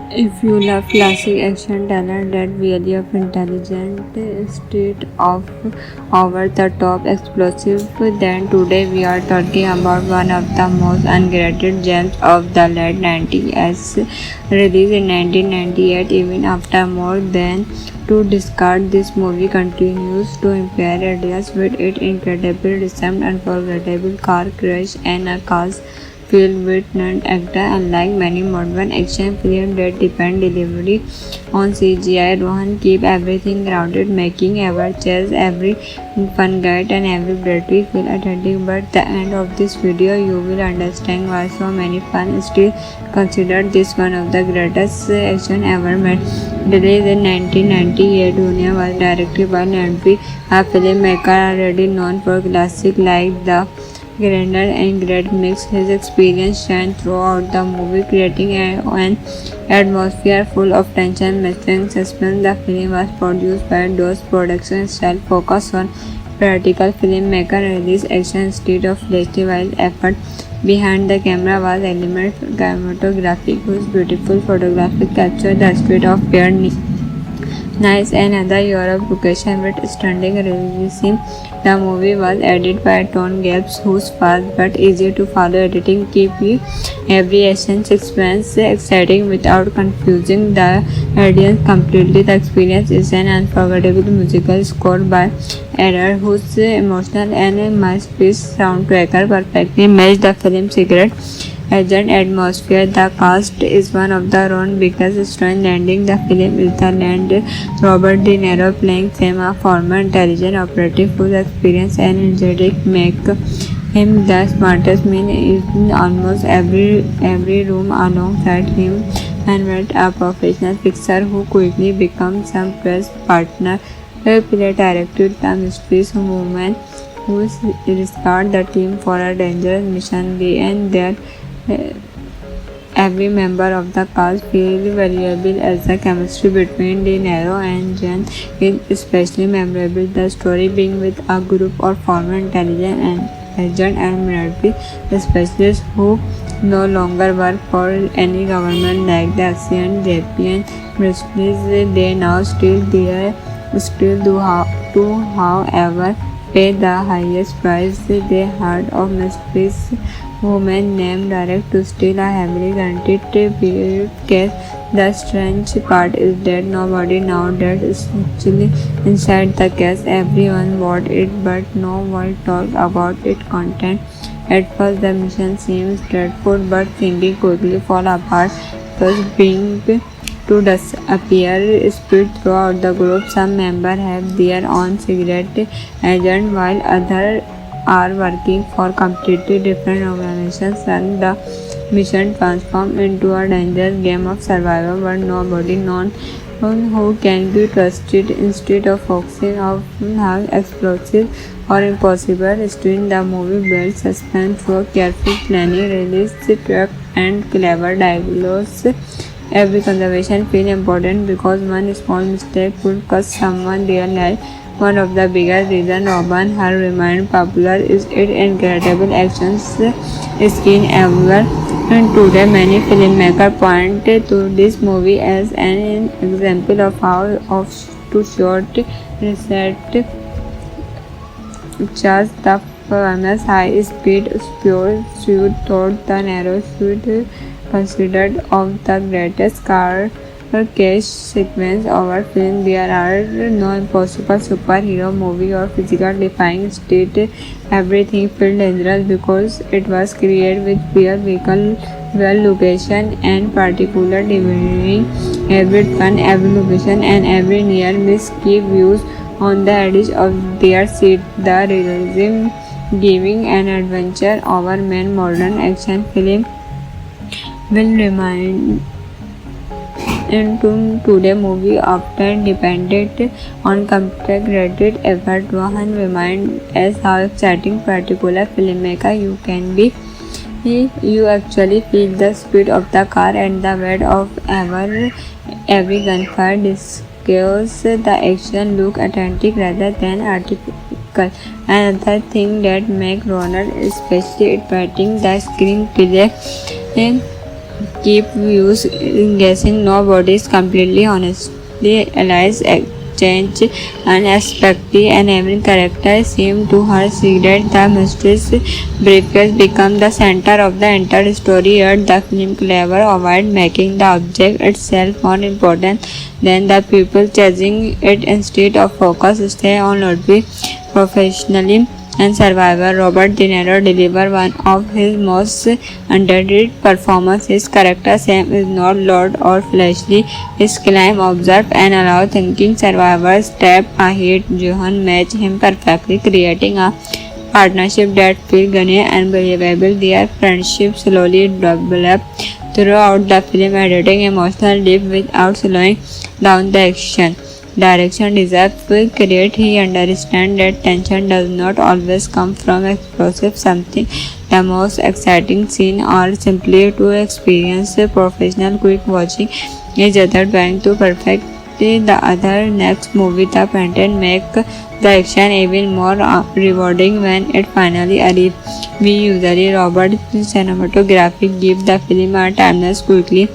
If you love classic action talent that really of intelligent instead of over-the-top explosive, then today we are talking about one of the most underrated gems of the late 90s, released in 1998. Even after more than two decades, this movie continues to inspire ideas with its incredible rhythm, unforgettable car crash, and a cast filled with non-actor. Unlike many modern action films that depend delivery on CGI, Rohan keep everything grounded, making every chase, every fun guide, and every battery feel authentic. But at the end of this video, you will understand why so many fans still consider this one of the greatest action ever made. Released in 1998, Dunia was directed by Nandvi, a filmmaker already known for classics like The Grander and Great Mix. His experience shines throughout the movie, creating an atmosphere full of tension, mystery, and suspense. The film was produced by DOS Productions, style focused on practical filmmaker release action instead of festival effort. Behind the camera was element cinematography, whose beautiful photography captured the spirit of pure Nice and other Europe location with stunning realism. The movie was edited by Tone Gaps, whose fast but easy to follow editing keep every action sequence exciting without confusing the audience completely. The experience is an unforgettable musical score by Error, whose emotional and masterpiece soundtrack perfectly match the film's secret agent atmosphere. The cast is one of the own biggest strengths. Landing the film is the land Robert De Niro playing Sam, a former intelligence operative whose experience and energetic make him the smartest man in almost every room. Alongside him and with a professional fixer who quickly becomes some press partner. Play directed the mysterious woman who rescued the team for a dangerous mission. The end there every member of the cast feels valuable as the chemistry between De Niro and Jen is especially memorable. The story being with a group of former intelligence and agent and military specialists who no longer work for any government like the Asian Japan militaries. They now still do however pay the highest price. They heard of mysterious woman named Direct to steal a heavily guaranteed briefcase. The strange part is that nobody now that is actually inside the case. Everyone bought it, but no one talked about its content. At first, the mission seems dreadful, but things quickly fall apart. Thus, being to disappear spread throughout the group. Some members have their own secret agent, while others are working for completely different organizations, and the mission transforms into a dangerous game of survival where nobody knows who can be trusted. Instead of focusing on how explosive or impossible string, the movie builds suspense through careful planning, release track, and clever dialogues. Every conversation feels important because one small mistake could cost someone their life. One of the biggest reasons Robin Hood remained popular is its incredible action scene ever. And today, many filmmakers point to this movie as an example of how to shoot reset just the famous high-speed pursuit through the narrow street, considered of the greatest car chase sequence of film. There are no impossible superhero movie or physical defying state. Everything felt dangerous because it was created with pure vehicle, well location, and particular delivering every turn, every location, and every near miss keep views on the edge of their seat. The realism giving an adventure over main modern action film will remind into today movie often depended on computer created effort. Rohan remind us how exciting particular filmmaker you can be. You actually feel the speed of the car and the weight of every gunfire disguises the action look authentic rather than artificial. Another thing that makes Ronald especially exciting the screen play keep viewers guessing. Nobody is completely honestly allies change unexpectedly, and every character seems to her secret. The mysterious briefcase become the center of the entire story, yet the film clever avoid making the object itself more important than the people chasing it. Instead of focus stay on Ludwig professionally and survivor. Robert De Niro delivered one of his most underrated performances. His character Sam is not loud or flashy. His calm, observe and allow thinking survivors step ahead. Johan match him perfectly, creating a partnership that feels genuine and believable. Their friendship slowly developed throughout the film, editing emotional depth without slowing down the action. Direction deserves credit. He understands that tension does not always come from explosive something. The most exciting scene or simply to experience a professional quick watching each other trying to perfect the other next movie. The pattern make the action even more rewarding when it finally arrives. We usually Robert cinematography give the film a timeless quickly.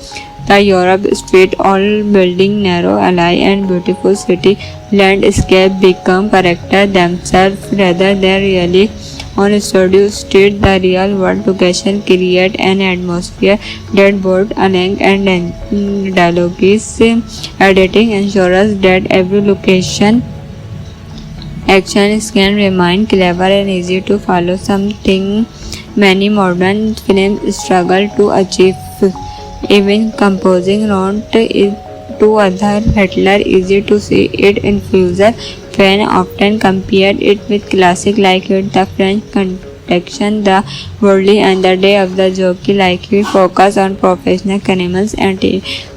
The Europe street, all building narrow alley and beautiful city landscape become character themselves rather than really on studio street. The real world location create an atmosphere that both Alang and dialogue is editing ensures that every location action can remain clever and easy to follow, something many modern films struggle to achieve. Even composing round to other Hitler easy to see it in future. Fan often compared it with classic like it, the French connection, the worldly and the day of the jockey like we focus on professional animals and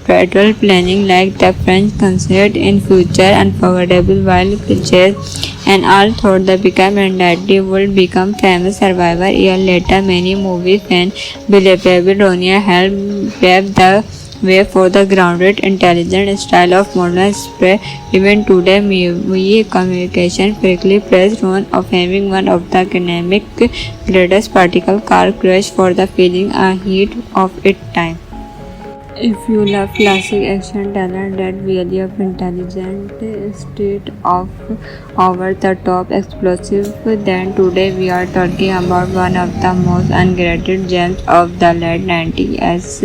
petrol planning like the French considered in future unforgettable while pictures and all thought the become and that they would become famous survivor. Year later many movie fans believable Ronia helped pave the way for the grounded, intelligent style of modern spray. Even today, movie communication frequently praised one of having one of the dynamic greatest particle car crash for the feeling a heat of its time. If you love classic action talent that really of intelligent, state of over-the-top explosive, then today we are talking about one of the most underrated gems of the late 90s,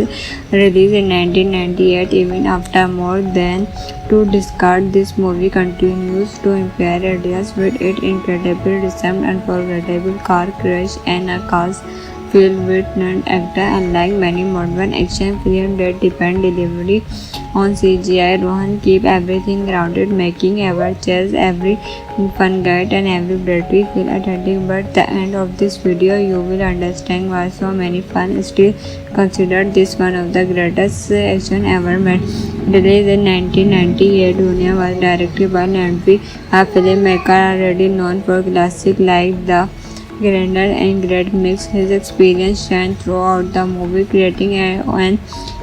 released in 1998. Even after more than two decades, this movie continues to inspire ideas with its incredible design, unforgettable car crash, and a cast filled with non-actor. Unlike many modern action films that depend delivery on CGI, Rohan keep everything grounded, making every chase, every fun guide, and every battery feel authentic. But at the end of this video, you will understand why so many fans still consider this one of the greatest action ever made. Released in 1998, Dunia was directed by Nandvi, a filmmaker already known for classics like The Grander and Great Mix. His experience shines throughout the movie, creating an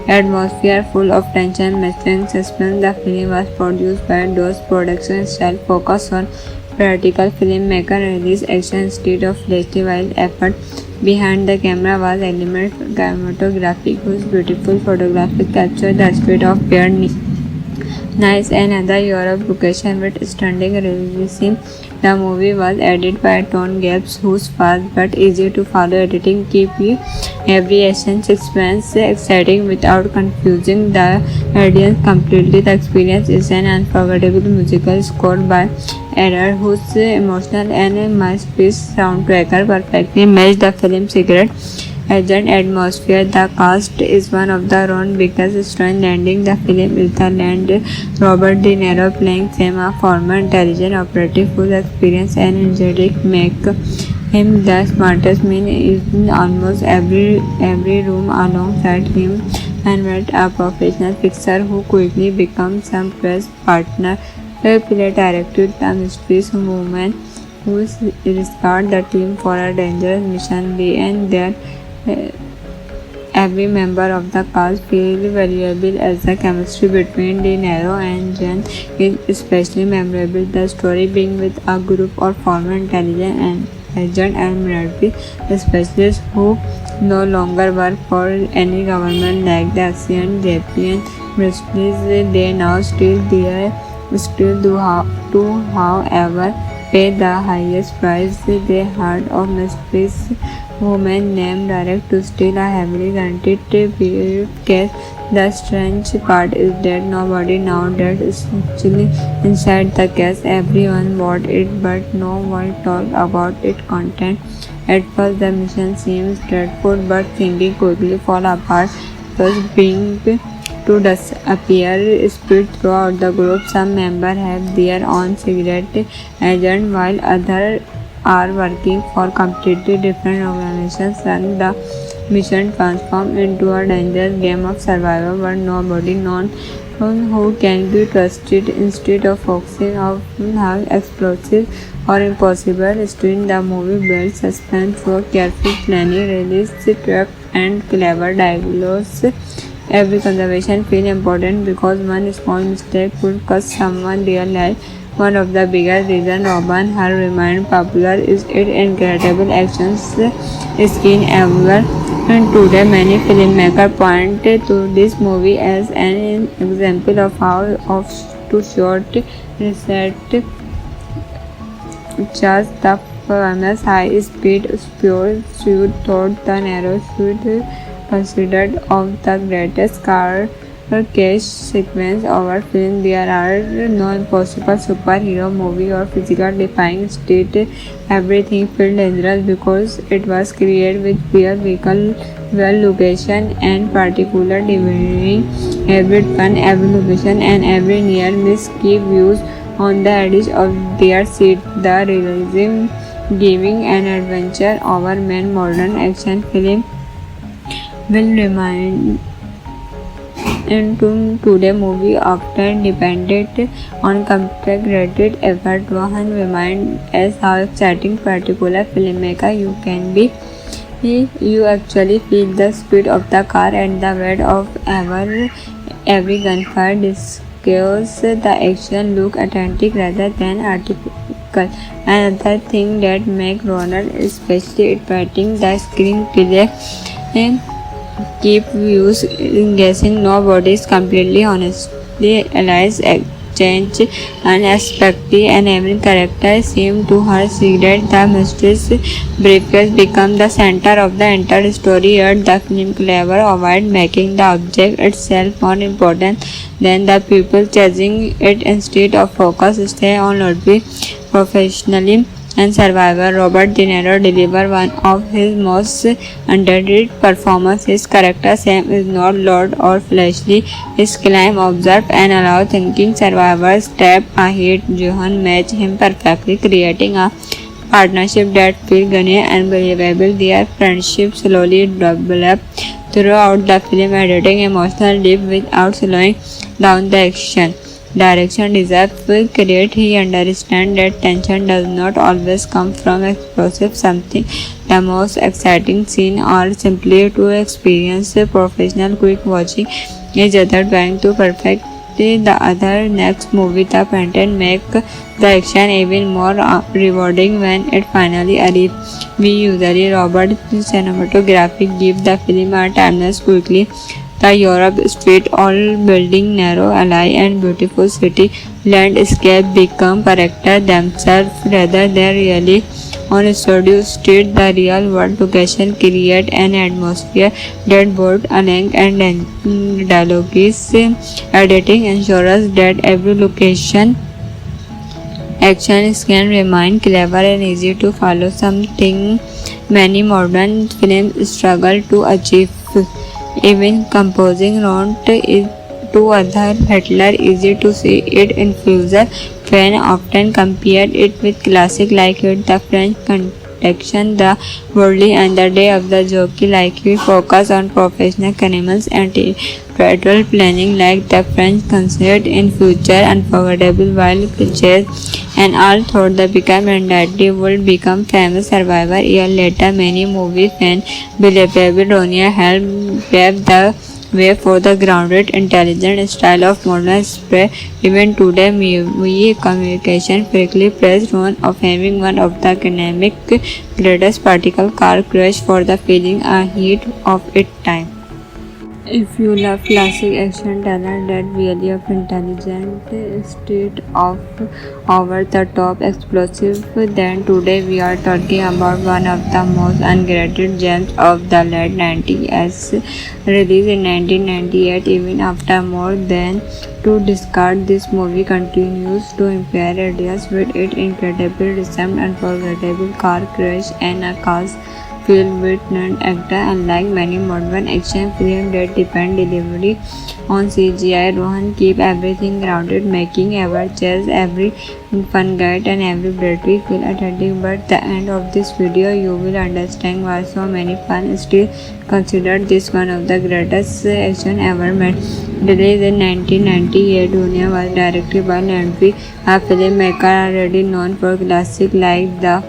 atmosphere full of tension, mystery, and suspense. The film was produced by DOS Productions, style focused on practical filmmaker release action instead of flashy, while effort behind the camera was element cinematography, whose beautiful photography captured the spirit of pure Nice and other Europe location with stunning realism. The movie was edited by Tone Gaps, whose fast but easy to follow editing keep you every action sequence exciting without confusing the audience completely. The experience is an unforgettable musical score by Error, whose emotional and masterpiece soundtrack perfectly match the film's secret agent atmosphere. The cast is one of the own biggest strengths. Landing the film is the land Robert De Niro playing Sam, a former intelligence operative whose experience and energetic make him the smartest man in almost every room alongside him, and met a professional fixer who quickly becomes some press partner. Play directed the mysterious woman who rescued the team for a dangerous mission. Lee and their every member of the cast feels valuable as the chemistry between De Niro and Jen is especially memorable. The story being with a group of former intelligence and agent and military specialists who no longer work for any government like the ancient Japan militaries. They now still do, however, pay the highest price. They heard of mysterious woman named Direct to steal a heavily guaranteed briefcase. The strange part is that nobody now that is actually inside the case. Everyone bought it, but no one talked about its content. At first, the mission seems dreadful, but thinking quickly fall apart. Because being to disappear spread throughout the group. Some members have their own secret agent, while others are working for completely different organizations. And the mission transformed into a dangerous game of survival where nobody knows who can be trusted. Instead of focusing on how explosive or impossible string, the movie builds suspense through careful planning, release, trap, and clever dialogues. Every conversation feels important because one small mistake could cost someone their life. One of the biggest reasons Robin Hood remained popular is its incredible action scene everywhere. And today, many filmmakers point to this movie as an example of how to short reset just the famous high-speed pursuit thought the narrow shoot considered of the greatest car chase sequence of our film. There are no impossible superhero movie or physical defying state. Everything felt dangerous because it was created with fear, vehicle, well location, and particular delivering every fun, every location, and every near miss keep views on the edge of their seat. The realism giving an adventure over main modern action film will remind into today movie often depended on computer-created effort. Vahan remind us how exciting particular filmmaker you can be. You actually feel the speed of the car and the weight of every gunfire. Discuss the action look authentic rather than artificial. Another thing that make Ronald especially exciting the screenplay keep viewers guessing. Nobody is completely honestly realize exchange unexpected and every character seems to her secret. The mysterious briefcase become the center of the entire story, yet the film clever avoid making the object itself more important than the people chasing it. Instead of focus stay on Ludwig professionally and survivor. Robert De Niro delivered one of his most underrated performances. His character Sam is not loud or flashy. His climb, observe and allow thinking survivors step ahead. Johan matched him perfectly, creating a partnership that feels genuine and believable. Their friendship slowly developed throughout the film, editing emotional depth without slowing down the action. Direction deserves credit. He understands that tension does not always come from explosive something. The most exciting scene or simply to experience a professional quick watching each other trying to perfect the other. Next movie, The Painted, make the action even more rewarding when it finally arrives. We usually Robert cinematography give the film a timeless quickly. The Europe street, all building, narrow alley and beautiful city landscape become character themselves rather than really on studio street. The real world location create an atmosphere that both Alang and dialogue is editing ensures that every location action can remain clever and easy to follow, something many modern films struggle to achieve. Even composing round to other Hitler easy to see it infuser fan often compared it with classic like it the French Connection, the Worldly and the Day of the Jockey like we focus on professional animals and petrol planning like the French considered in future unforgettable while cliches and all thought the become and that they would become famous survivor. Year later many movie fans believable Ronia helped pave the way for the grounded, intelligent style of modern spray. Even today, movie communication frequently praised one of having one of the academic greatest particle car crash for the feeling a heat of its time. If you love classic action talent that really of intelligent, state of over-the-top explosive, then today we are talking about one of the most underrated gems of the late 90s, released in 1998. Even after more than two decades, this movie continues to inspire ideas with its incredible rhythm, unforgettable car crash, and a cast filled with non-actor. Unlike many modern action films that depend delivery on CGI, Rohan keep everything grounded, making every chase, every fun guide, and every battery feel authentic. But at the end of this video, you will understand why so many fans still consider this one of the greatest action ever made. Released in 1998, Dunia was directed by Landry, a filmmaker already known for classics like The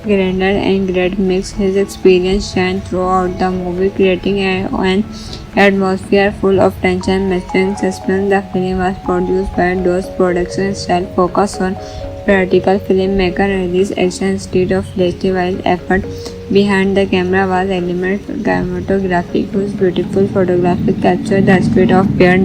Grander and Great Mix. His experience shines throughout the movie, creating an atmosphere full of tension, mystery, and suspense. The film was produced by DOS Productions, style focused on practical filmmaker release action instead of festival effort. Behind the camera was element cinematography, whose beautiful photography captured the spirit of pure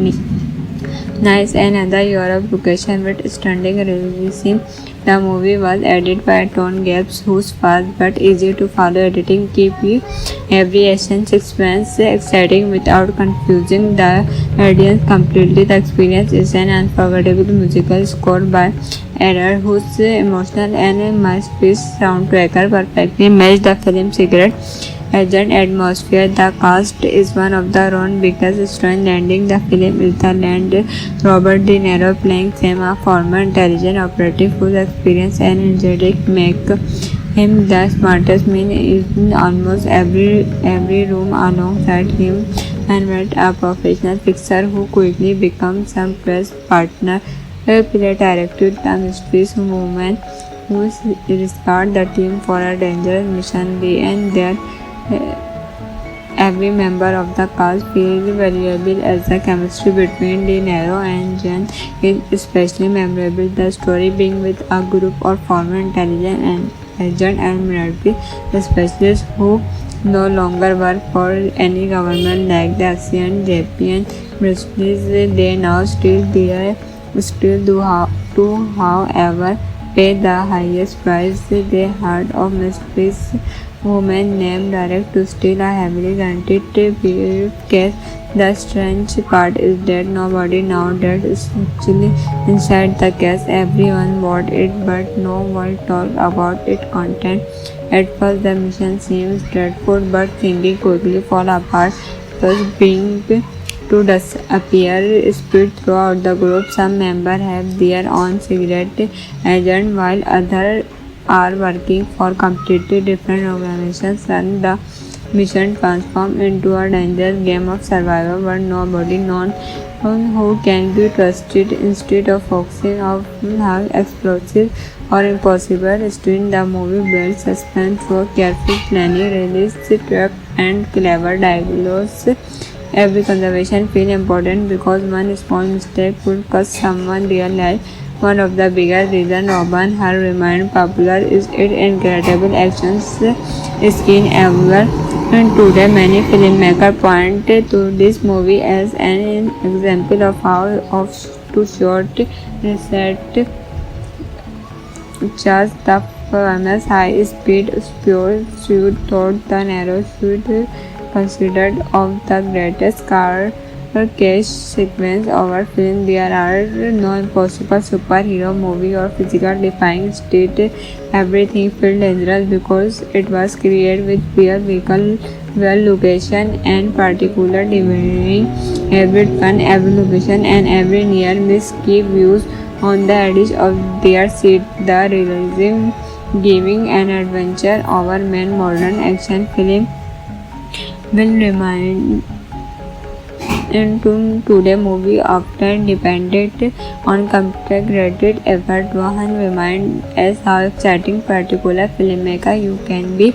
Nice and other Europe location with stunning realism. The movie was edited by Tone Gaps, whose fast but easy to follow editing keep you every action sequence exciting without confusing the audience completely. The experience is an unforgettable musical score by Error, whose emotional and masterpiece soundtrack perfectly match the film's secret agent atmosphere. The cast is one of the own biggest strengths landing the film is the land Robert De Niro playing Sam, a former intelligence operative whose experience and energetic make him the smartest man in almost every room. Alongside him and met a professional fixer who quickly becomes some press partner. Play directed the mysterious woman who rescued the team for a dangerous mission. The end there every member of the cast feels valuable as the chemistry between De Niro and Jen is especially memorable. The story being with a group of former intelligence and agent and military specialists who no longer work for any government like the Asian, Japan, British. They now still do however pay the highest price. They heard of mysterious woman named Direct to steal a heavily guaranteed briefcase. The strange part is that nobody knows that is actually inside the case. Everyone bought it, but no one talked about its content. At first, the mission seems straightforward, but thinking quickly fall apart. Because being to disappear spread throughout the group. Some members have their own secret agent, while others are working for completely different organizations, and the mission transforms into a dangerous game of survival where nobody knows who can be trusted. Instead of focusing on how explosive or impossible string, the movie builds suspense through careful planning, release trap, and clever dialogues. Every conversation feels important because one small mistake could cost someone real life. One of the biggest reasons Robin Hood remained popular is its incredible action scene everywhere. And today, many filmmakers point to this movie as an example of how to short reset just the famous high-speed pursuit through the narrow street considered of the greatest car chase sequence of our film. There are no impossible superhero movie or physical defying state. Everything feels dangerous because it was created with real vehicle, well location, and particular delivering every turn, every location, and every near miss keep views on the edge of their seat. The realism giving an adventure over main modern action film will remind into today movie often depended on computer-generated effort. Rohan reminds us how exciting particular filmmaker you can be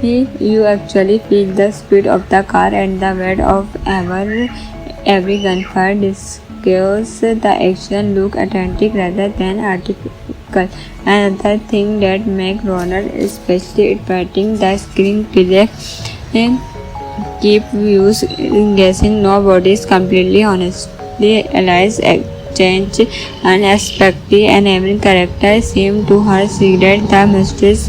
You actually feel the speed of the car and the weight of every gunfire disguises the action look authentic rather than artificial. Another thing that makes Runner especially exciting, the screen play keep viewers guessing. Nobody is completely honestly alive, exchange unexpected, and every character seems to have secret. The mysterious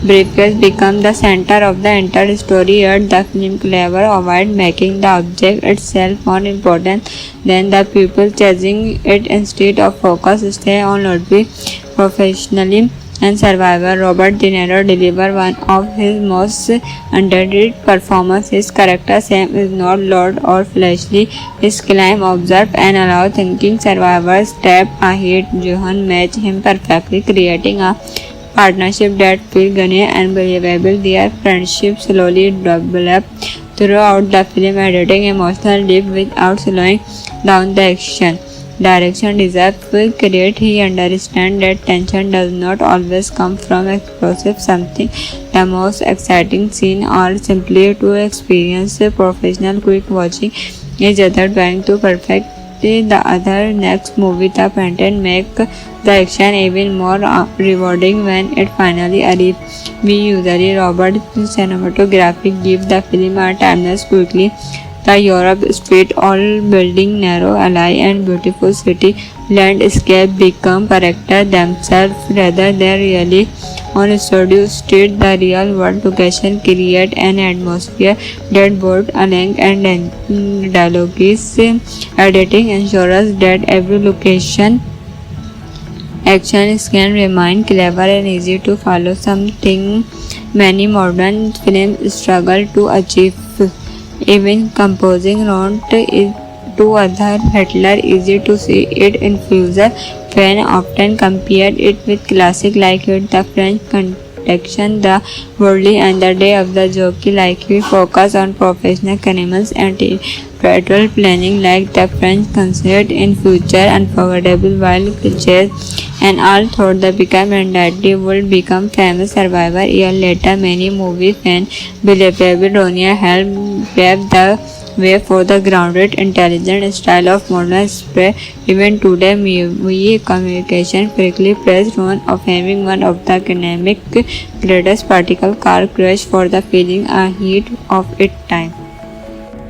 briefcase become the center of the entire story, yet the film clever avoid making the object itself more important than the people chasing it. Instead of focus stay on Ludwig professionally and survivor. Robert De Niro delivered one of his most underrated performances. His character Sam is not loud or flashy. His climb, observe and allow thinking survivors step ahead. Johan matched him perfectly, creating a partnership that feels genuine and believable. Their friendship slowly developed throughout the film, editing emotional depth without slowing down the action. Direction deserves credit. He understands that tension does not always come from explosive something. The most exciting scene or simply to experience a professional quick watching each other trying to perfect the other. Next movie the pattern make the action even more rewarding when it finally arrives. We usually Robert cinematography give the film a timeless quickly. The Europe street, all building narrow alley and beautiful city landscape become character themselves rather than really on studio street. The real world location create an atmosphere that both along and dialogue is editing ensures that every location action can remain clever and easy to follow, something many modern films struggle to achieve. Even composing round to other Hitler easy to see it in future. Fans often compared it with classic like it, the French Connection, the Worldly and the Day of the Jockey. Like we focus on professional criminals and territorial planning like the French considered in future unforgettable while cliches and all thought the become and that they would become famous survivor. A year later, many movie fans believable Ronia helped pave the way for the grounded, intelligent style of modern spray. Even today, movie communication quickly praised one of having one of the dynamic greatest particle car crash for the feeling a heat of its time.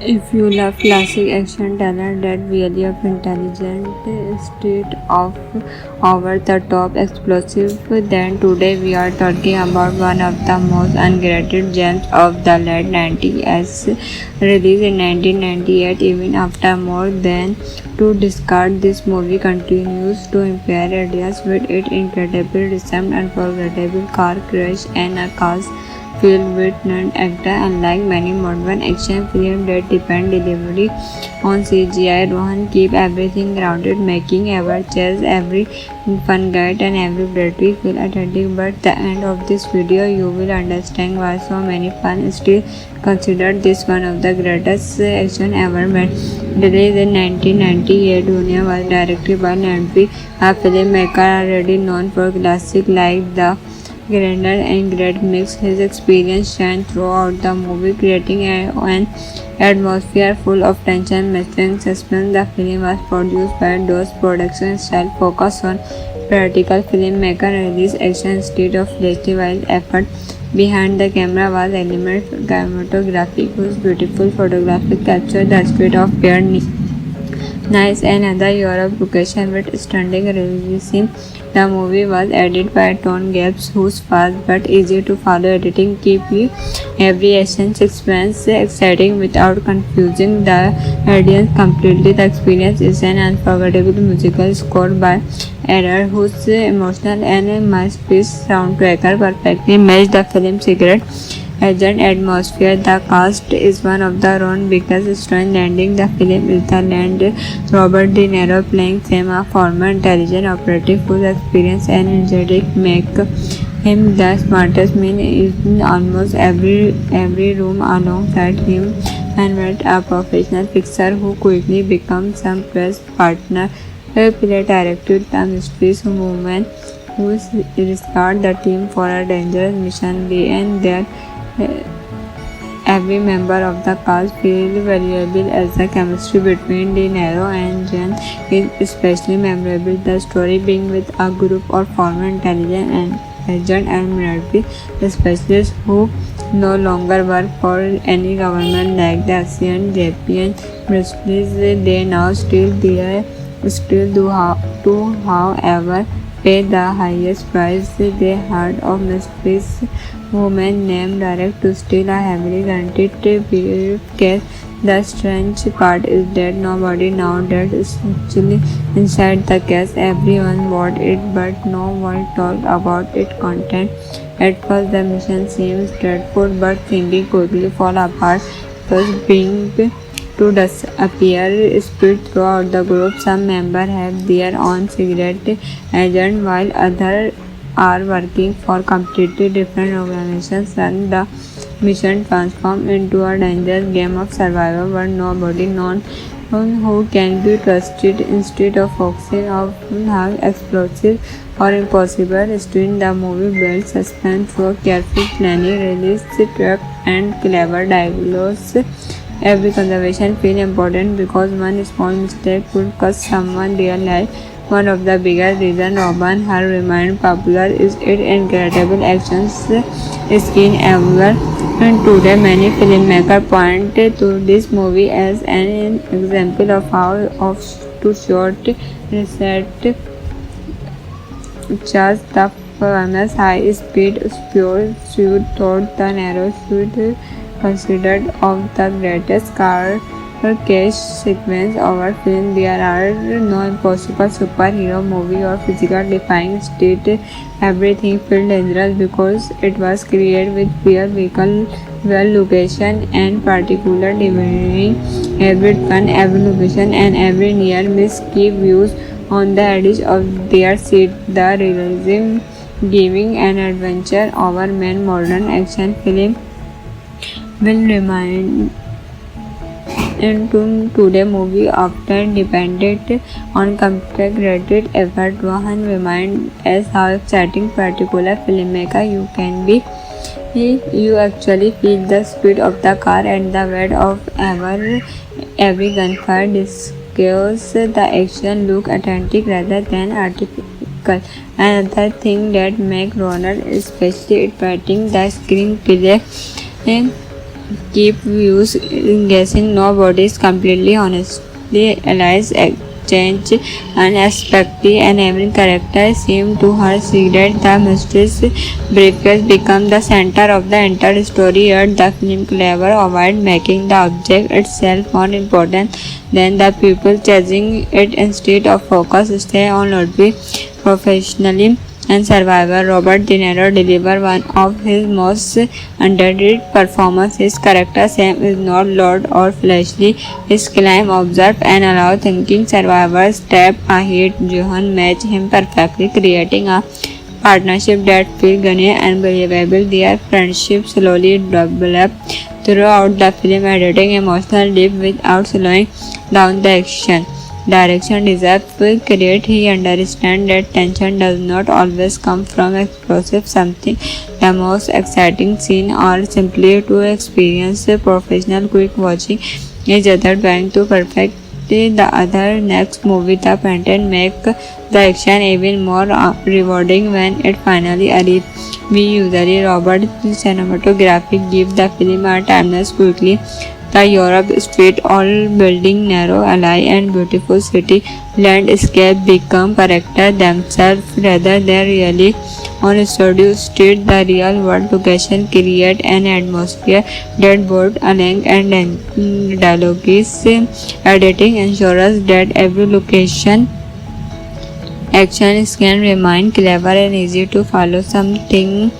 If you love classic action talent that really of intelligent, state of over-the-top explosive, then today we are talking about one of the most underrated gems of the late 90s, released in 1998. Even after more than two decades, this movie continues to inspire ideas with its incredible rhythm, unforgettable car crash, and a cast filled with non-actor. Unlike many modern action films that depend heavily on CGI, Rohan keeps everything grounded, making every chase, every fun guide, and every battery feel authentic. But at the end of this video, you will understand why so many fans still consider this one of the greatest action ever made. Released in 1998, Dunia was directed by Landry, a filmmaker already known for classics like The Grander and Great Mix. His experience shines throughout the movie, creating an atmosphere full of tension, mystery, and suspense. The film was produced by DOS Productions, style focused on practical filmmaker release action instead of flashy wild effort. Behind the camera was element cinematography, whose beautiful photography captured the spirit of pure nice and other Europe location with stunning realism. The movie was edited by Tom Gibbs, whose fast but easy to follow editing keep you every action sequence exciting without confusing the audience completely. The experience is an unforgettable musical score by Error, whose emotional and masterpiece soundtrack perfectly match the film's secret agent atmosphere. The cast is one of the own biggest strengths. Landing the film is the land Robert De Niro playing Sam, a former intelligence operative whose experience and energetic make him the smartest man in almost every room alongside him, and met a professional fixer who quickly becomes some press partner. Play directed the mysterious woman who risked the team for a dangerous mission. They and their Every member of the cast feels valuable as the chemistry between De Niro and Jean is especially memorable. The story begins with a group of former intelligence and agent and military specialists who no longer work for any government like the ancient Japan militaries. They now still do, however, pay the highest price. They heard of mysterious woman named Direct to steal a heavily guaranteed briefcase. The strange part is that nobody knows that is actually inside the case. Everyone bought it, but no one talked about its content. At first, the mission seems dreadful, but thinking quickly fall apart. First, being to disappear spread throughout the group. Some members have their own secret agent, while others are working for completely different organizations, and the mission transforms into a dangerous game of survival where nobody knows who can be trusted. Instead of focusing on how explosive or impossible stunt, the movie builds suspense through careful planning, release trap, and clever dialogues. Every conversation feels important because one small mistake could cost someone their life. One of the biggest reasons Robin Hood remained popular is its incredible action scene ever. And today, many filmmakers point to this movie as an example of how to short reset Charles the famous high-speed pursuit through the narrow street considered of the greatest car chase sequence of our film. There are no impossible superhero movie or physical defying state. Everything felt dangerous because it was created with fear, vehicle, well location, and particular designing. Every turn, every location, and every near miss keep views on the edge of their seat. The realism giving an adventure over man modern action film will remind into today movie often depended on computer-created effort. One remind us how exciting particular filmmaker you can be. You actually feel the speed of the car and the weight of every gunfire disguises the action look authentic rather than artificial. Another thing that makes Ronald especially exciting the screenplay keep viewers guessing. Nobody is completely honestly alive, exchange unexpectedly, and every character seems to have secret. The mysterious briefcase become the center of the entire story, yet the film clever avoid making the object itself more important than the people chasing it. Instead of focus stay on Ludwig professionally and survivor. Robert De Niro delivered one of his most underrated performances. His character Sam is not loud or flashy. His climb, observe, and allow thinking survivors step ahead. Johan matched him perfectly, creating a partnership that feels genuine and believable. Their friendship slowly developed throughout the film, editing emotional depth without slowing down the action. Direction deserves credit. He understands that tension does not always come from explosive something. The most exciting scene or simply to experience a professional quick watching each other trying to perfect the other. Next movie the pattern make the action even more rewarding when it finally arrives. We usually Robert cinematography give the film a timeless quickly. The Europe street, all building narrow, alley, and beautiful city landscape become character themselves rather than really on studio street. The real world location create an atmosphere that both along and dialogue is editing ensures that every location action can remain clever and easy to follow, something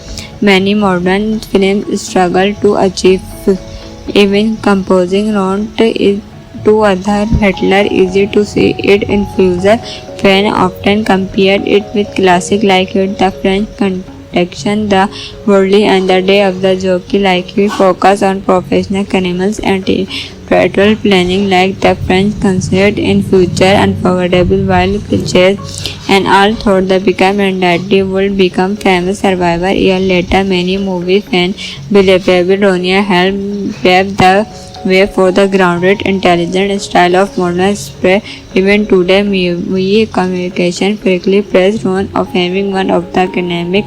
many modern films struggle to achieve. Even composing round to other Hitler easy to see it in future. Fans often compared it with classic like it. The French protection, the worldly and the day of the jockey. Like we focus on professional animals and territorial planning, like the French considered in future unforgettable wild chase and all thought the become and that they would become famous survivor. Year later, many movies and believable Ronia helped pave the way for the grounded, intelligent style of modern spray. Even today, movie communication frequently praised one of having one of the dynamic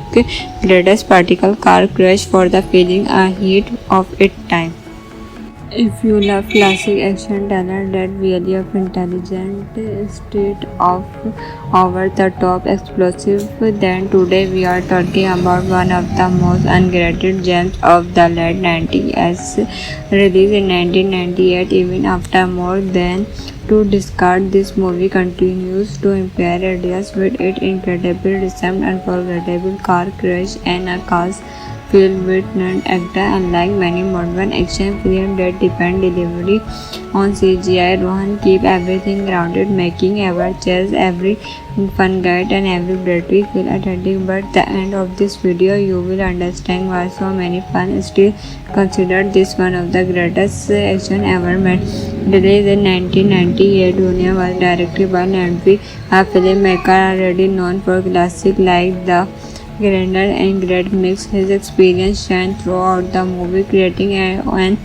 greatest particle car crash for the feeling a heat of its time. If you love classic action talent that really of intelligent, state of over-the-top explosive, then today we are talking about one of the most underrated gems of the late 90s, released in 1998. Even after more than two decades, this movie continues to inspire ideas with its incredible design, unforgettable car crash, and a cast filled with non-actor. Unlike many modern action films that depend delivery on CGI, Rohan keep everything grounded, making every chase, every fun guide, and every battery feel authentic. But at the end of this video, you will understand why so many fans still consider this one of the greatest action ever made. Released in 1998, Dunia was directed by Nandvi, a filmmaker already known for classics like The Grander and Great Mix. His experience shines throughout the movie, creating an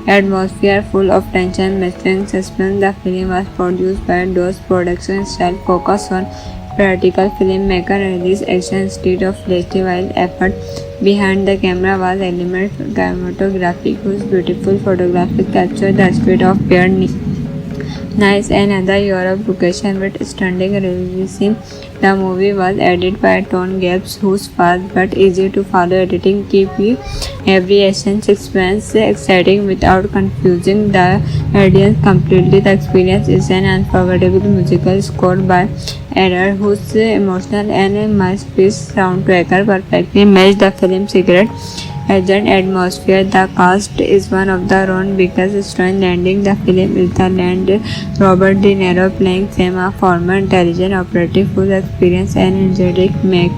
atmosphere full of tension, mystery, and suspense. The film was produced by DOS Productions, style focused on practical filmmaker release action instead of festival effort. Behind the camera was element cinematography, whose beautiful photography captured the spirit of pure nice and other Europe location with stunning realism. The movie was edited by Tone Gaps, whose fast but easy to follow editing keep every action sequence exciting without confusing the audience completely. The experience is an unforgettable musical score by Error, whose emotional and masterpiece soundtrack perfectly match the film's secret agent atmosphere. The cast is one of the own biggest strengths. Landing the film is the land Robert De Niro playing Sam, a former intelligence operative whose experience and energetic make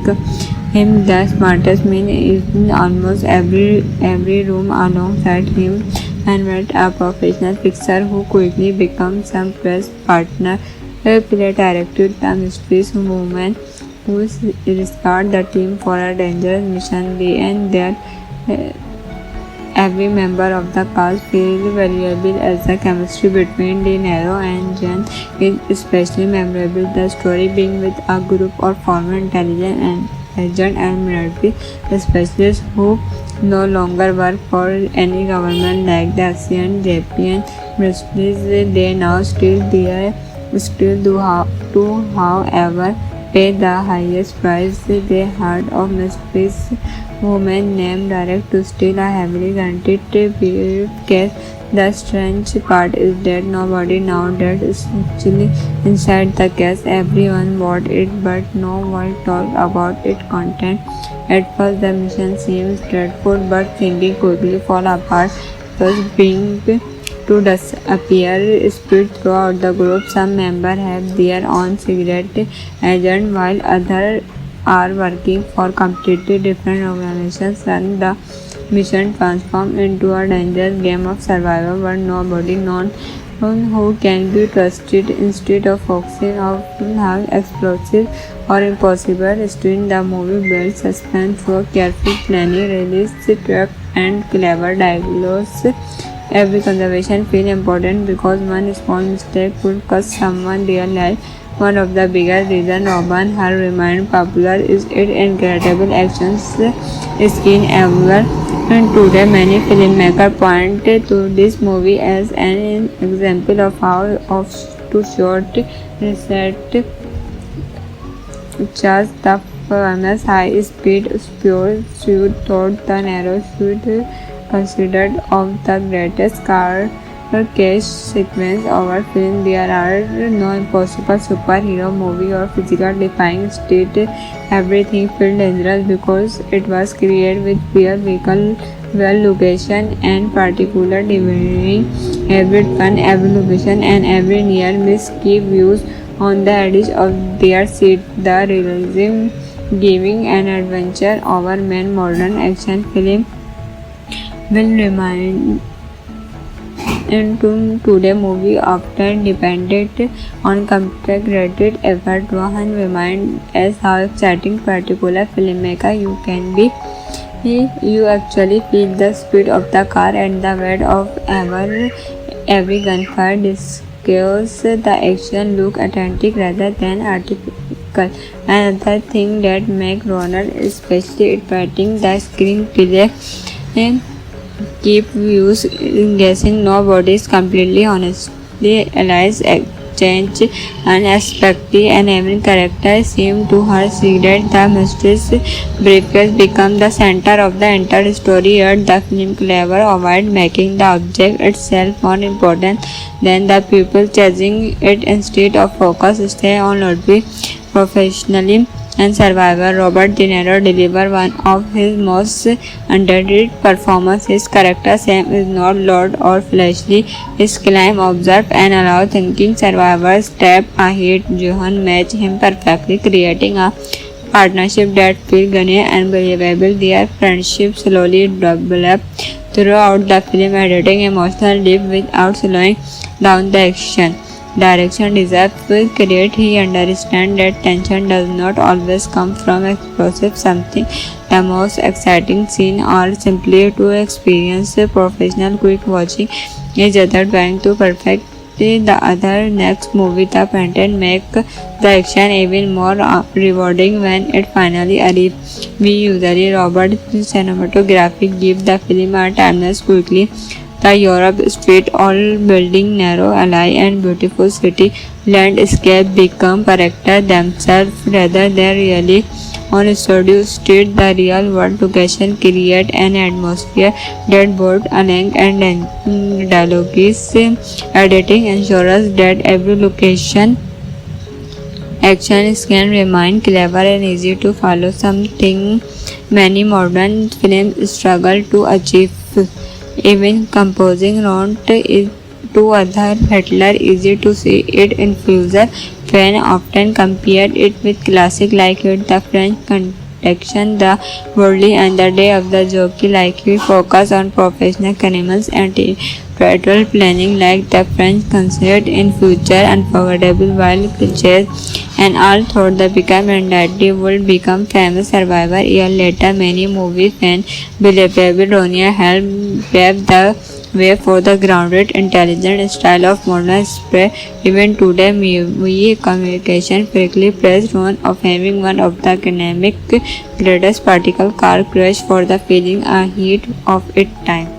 him the smartest man in almost every room. Alongside him and met a professional fixer who quickly becomes some press partner. Play directed the mysterious woman who escorted the team for a dangerous mission. They and their every member of the cast feels valuable as the chemistry between De Niro and Jen is especially memorable. The story being with a group of former intelligence and agent and military specialists who no longer work for any government like the ASEAN, Japan, militaries. They now still do however pay the highest price. They heard of mysterious woman named Direct to steal a heavily guaranteed briefcase. The strange part is that nobody now that is actually inside the case. Everyone bought it, but no one talked about its content. At first, the mission seems dreadful, but thinking quickly fall apart. Thus, being to disappear spread throughout the group. Some members have their own secret agent, while others are working for completely different organizations, and the mission transforms into a dangerous game of survival where nobody knows who can be trusted. Instead of focusing on how explosive or impossible string, the movie builds suspense through careful planning, release, trap, and clever dialogues. Every conversation feels important because one small mistake could cost someone their life. One of the biggest reasons Robin Hood remained popular is its incredible action scene ever. And today, many filmmakers point to this movie as an example of how to shoot reset just the famous high-speed pursuit thought the narrow shoot considered of the greatest car chase sequence of film. There are no impossible superhero movie or physical defying state. Everything felt dangerous because it was created with real vehicle, well location, and particular delivering every turn, every location, and every near miss keep views on the edge of their seat. The realism giving an adventure over main modern action film will remind into today movie often depended on computer-created effort. One remind us how exciting particular filmmaker you can be. You actually feel the speed of the car and the weight of every gunfire discuss the action look authentic rather than artificial. Another thing that make Ronald especially exciting the screen play keep viewers guessing. Nobody is completely honestly alive change unexpectedly and every character seems to her secret. The mysterious briefcase become the center of the entire story, yet the film clever avoid making the object itself more important than the people chasing it. Instead of focus stay on Ludwig professionally and survivor. Robert De Niro delivered one of his most underrated performances. His character Sam is not loud or flashy. His climb, observe and allow thinking survivors step ahead. Johan match him perfectly, creating a partnership that feels genuine and believable. Their friendship slowly developed throughout the film, editing emotional depth without slowing down the action. Direction deserves credit. He understands that tension does not always come from explosive something. The most exciting scene or simply to experience a professional quick watching each other trying to perfect the other next movie. The painted make the action even more rewarding when it finally arrives. We usually Robert cinematography give the film a timeless quickly. The Europe street, all building narrow alley and beautiful city landscape become character themselves rather than really on studio street. The real world location create an atmosphere that both Anang and dialogues editing ensures that every location action can remain clever and easy to follow, something many modern films struggle to achieve. Even composing round is to other Hitler easy to see it in future. Fan often compared it with classic like it, the French Connection, the Worldly and the Day of the Jockey like we focus on professional criminals and territorial planning like the French considered in future unforgettable while cliches and all thought the become and that they would become famous survivor. Year later many movie fans believable Ronia helped pave the way for the grounded, intelligent style of modern spray. Even today, movie communication frequently praised one of having one of the dynamic greatest particle car crash for the feeling a heat of its time.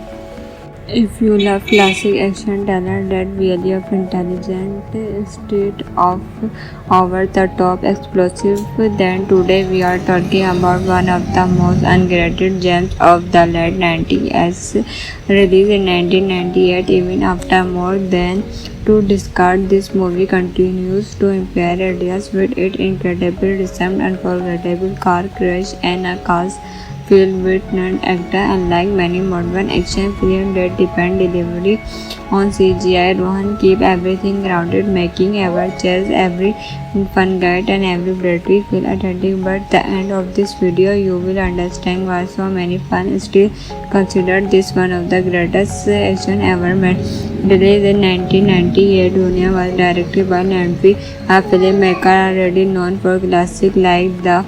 If you love classic action talent that really of intelligent state of over-the-top explosive, then today we are talking about one of the most underrated gems of the late 90s, released in 1998. Even after more than two decades, this movie continues to inspire ideas with its incredible rhythm, unforgettable car crash, and a cast filled with non-actor. Unlike many modern action films that depend delivery on CGI, Rohan keep everything grounded, making every chase, every fun guide, and every battery feel authentic. But at the end of this video, you will understand why so many fans still consider this one of the greatest action ever made. Released in 1998, Dunia was directed by Nanfi, a filmmaker already known for classics like The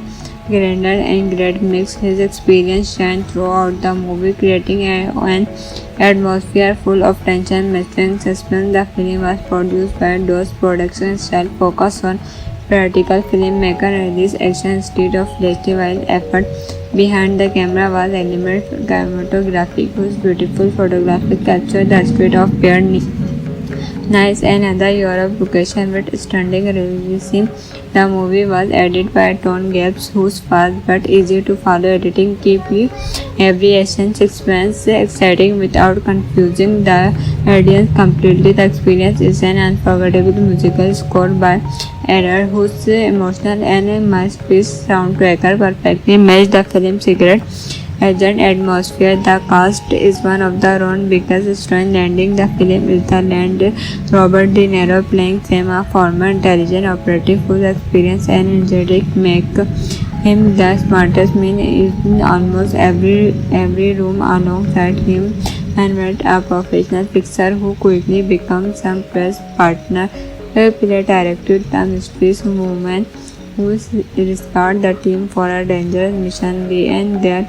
Grander and Great Mix. His experience shines throughout the movie, creating an atmosphere full of tension, mystery, and suspense. The film was produced by DOS Productions, style focus on practical filmmaker and this action instead of flashy while effort behind the camera was element cinematography whose beautiful photography captured the spirit of pure nice and other Europe location with stunning realism. The movie was edited by Tone Gaps, whose fast but easy to follow editing keep you every action sequence exciting without confusing the audience completely. The experience is an unforgettable musical score by Error, whose emotional and masterpiece soundtrack perfectly match the film's secret. agent atmosphere. The cast is one of the Ron biggest strengths. Landing the film is the land Robert De Niro playing Sam, a former intelligence operative whose experience and energetic make him the smartest man in almost every room. Alongside him and met a professional fixer who quickly becomes some press partner. Play directed the mysterious woman who rescued the team for a dangerous mission. And their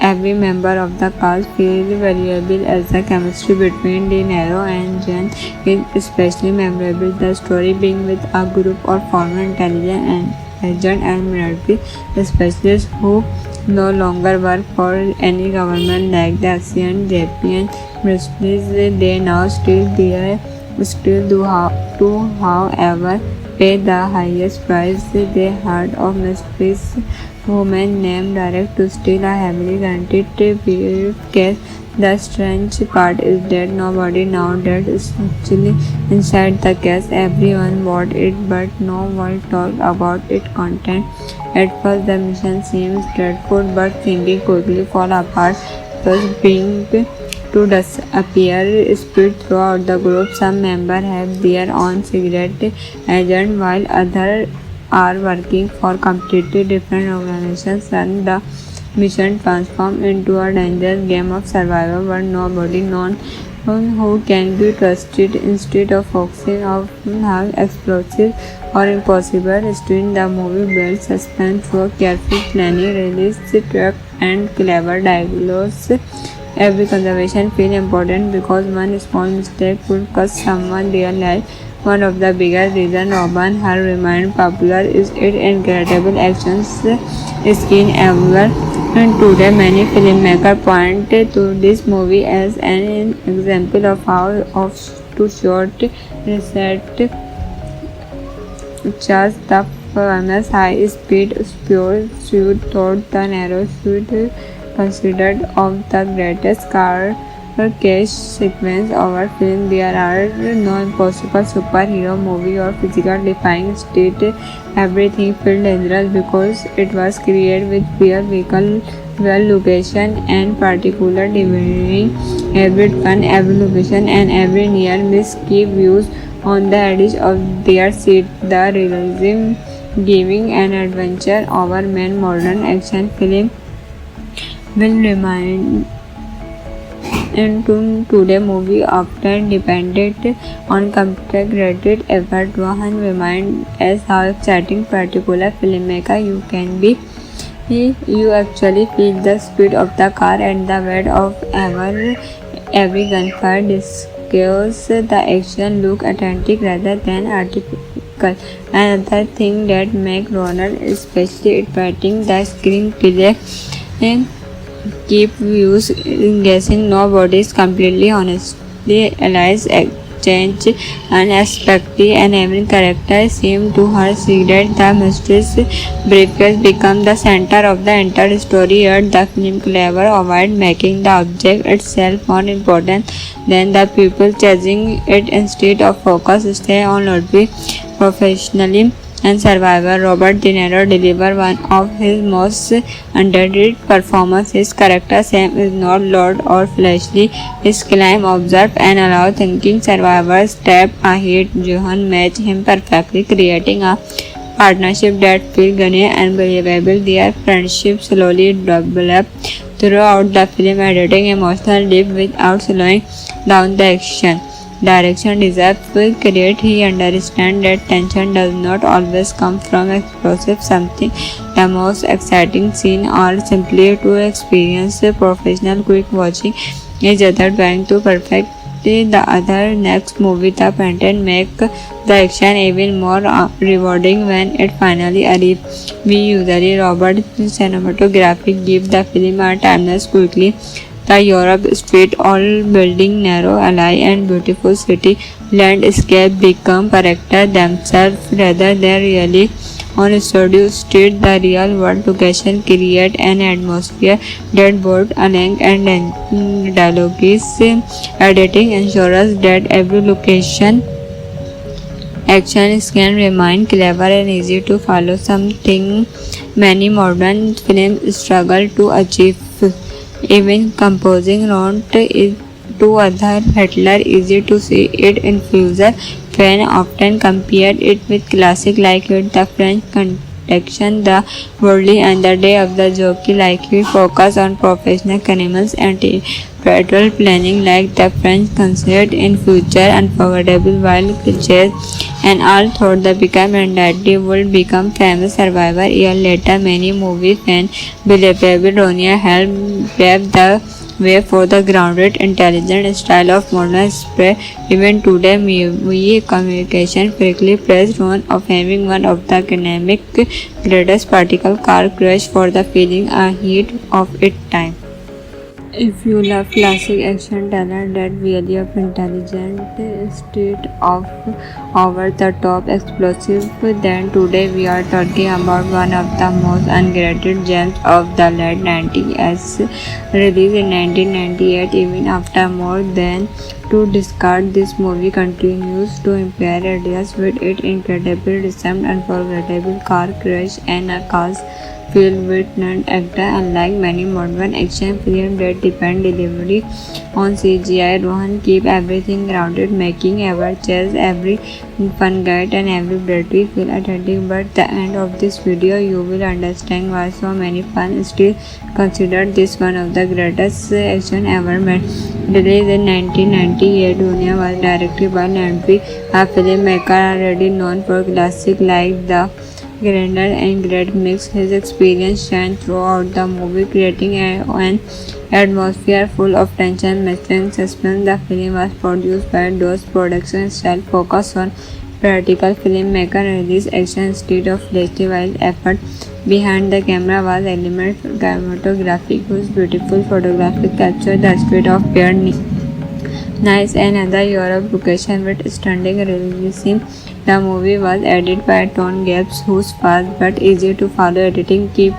every member of the cast feels valuable as the chemistry between De Niro and Jen is especially memorable. The story being with a group of former intelligence and agent and military specialists who no longer work for any government like the Asian Japan militaries. They now still do however pay the highest price. They heard of mysterious woman named Direct to steal a heavily guaranteed briefcase. The strange part is that nobody now that is actually inside the case. Everyone bought it, but no one talked about its content. At first, the mission seems dreadful, but thinking quickly fall apart. Thus, being to disappear spread throughout the group. Some members have their own secret agent, while others are working for completely different organizations. And the mission transforms into a dangerous game of survival where nobody knows who can be trusted. Instead of focusing on how explosive or impossible stunts, the movie builds suspense through careful planning, release track, and clever dialogues. Every conversation feels important because one small mistake could cost someone their life. One of the biggest reasons Robin Hood remained popular is its incredible action scene everywhere. And today, many filmmakers point to this movie as an example of how to short reset just the famous high-speed pursuit through the narrow street, considered of the greatest car chase sequence of our film. There are no impossible superhero movie or physical defying state. Everything feels dangerous because it was created with real vehicle, well location, and particular delivering every turn, every location, and every near miss keep views on the edge of their seat. The realism giving an adventure over main modern action film will remind into today movie often depended on computer-created effort. One remind us how exciting particular filmmaker you can be. You actually feel the speed of the car and the weight of every gunfire. Discuss the action look authentic rather than artificial. Another thing that make Ronald especially exciting the screenplay and keep viewers guessing. Nobody is completely honestly alive exchange unexpected and every character seems to her secret. The mysterious briefcase become the center of the entire story, yet the film clever avoid making the object itself more important than the people chasing it. Instead of focus stay on Ludwig professionally and survivor. Robert De Niro delivered one of his most underrated performances. His character Sam is not loud or flashy. His climb, observe, and allow thinking survivors step ahead. Johan matched him perfectly, creating a partnership that feels genuine and believable. Their friendship slowly developed throughout the film, editing emotional depth without slowing down the action. Direction deserves credit. He understands that tension does not always come from explosive something. The most exciting scene or simply to experience a professional quick watching each other trying to perfect the other. Next movie The Painted make the action even more rewarding when it finally arrives. We usually Robert cinematography give the film a timeless quickly. The Europe street, all building narrow alley and beautiful city landscape become character themselves rather than really on studio street. The real world location create an atmosphere that both Alang and dialogue is editing ensures that every location action can remain clever and easy to follow, something many modern films struggle to achieve. Even composing wrote it to other Hitler easy to see it influencer fan often compared it with classic like it, the French Connection, the Worldly and the Day of the Jockey like it focus on professional criminals and patrol planning like the French considered in future unforgettable while cliches and all thought the become and that they would become famous survivor. A year later many movie fans believable Ronia helped pave the way for the grounded, intelligent style of modern spray. Even today, movie communication frequently praised one of having one of the academic greatest particle car crash for the feeling a heat of its time. If you love classic action talent that really of intelligent state of over-the-top explosive, then today we are talking about one of the most underrated gems of the late 90s, released in 1998. Even after more than to discard, this movie continues to inspire ideas with its incredible descent, unforgettable car crash, and a cast filled with non-actor. Unlike many modern action films that depend delivery on CGI, Rohan keep everything grounded, making every chase, every fun guide, and every battery feel authentic. But at the end of this video, you will understand why so many fans still consider this one of the greatest action ever made. Released in 1998, Dunia was directed by Nandvi, a filmmaker already known for classics like The Grander and Great Mix. His experience shines throughout the movie, creating an atmosphere full of tension, mystery, and suspense. The film was produced by DOS Production style, focused on practical filmmaker release action instead of festival effort. Behind the camera was element cinematography, whose beautiful photography captured the spirit of pure Nice and other Europe location with stunning realism. The movie was edited by Tom Gibbs, whose fast but easy to follow editing keep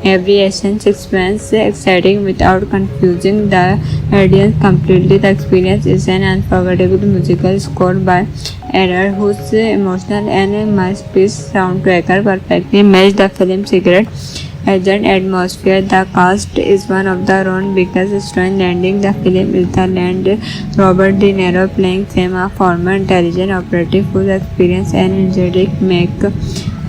every action sequence exciting without confusing the audience completely. The experience is an unforgettable musical score by Error, whose emotional and masterpiece soundtrack perfectly match the film's secret agent atmosphere. The cast is one of the own biggest strengths. Landing the film is the land Robert De Niro playing Sam, a former intelligence operative whose experience and energetic make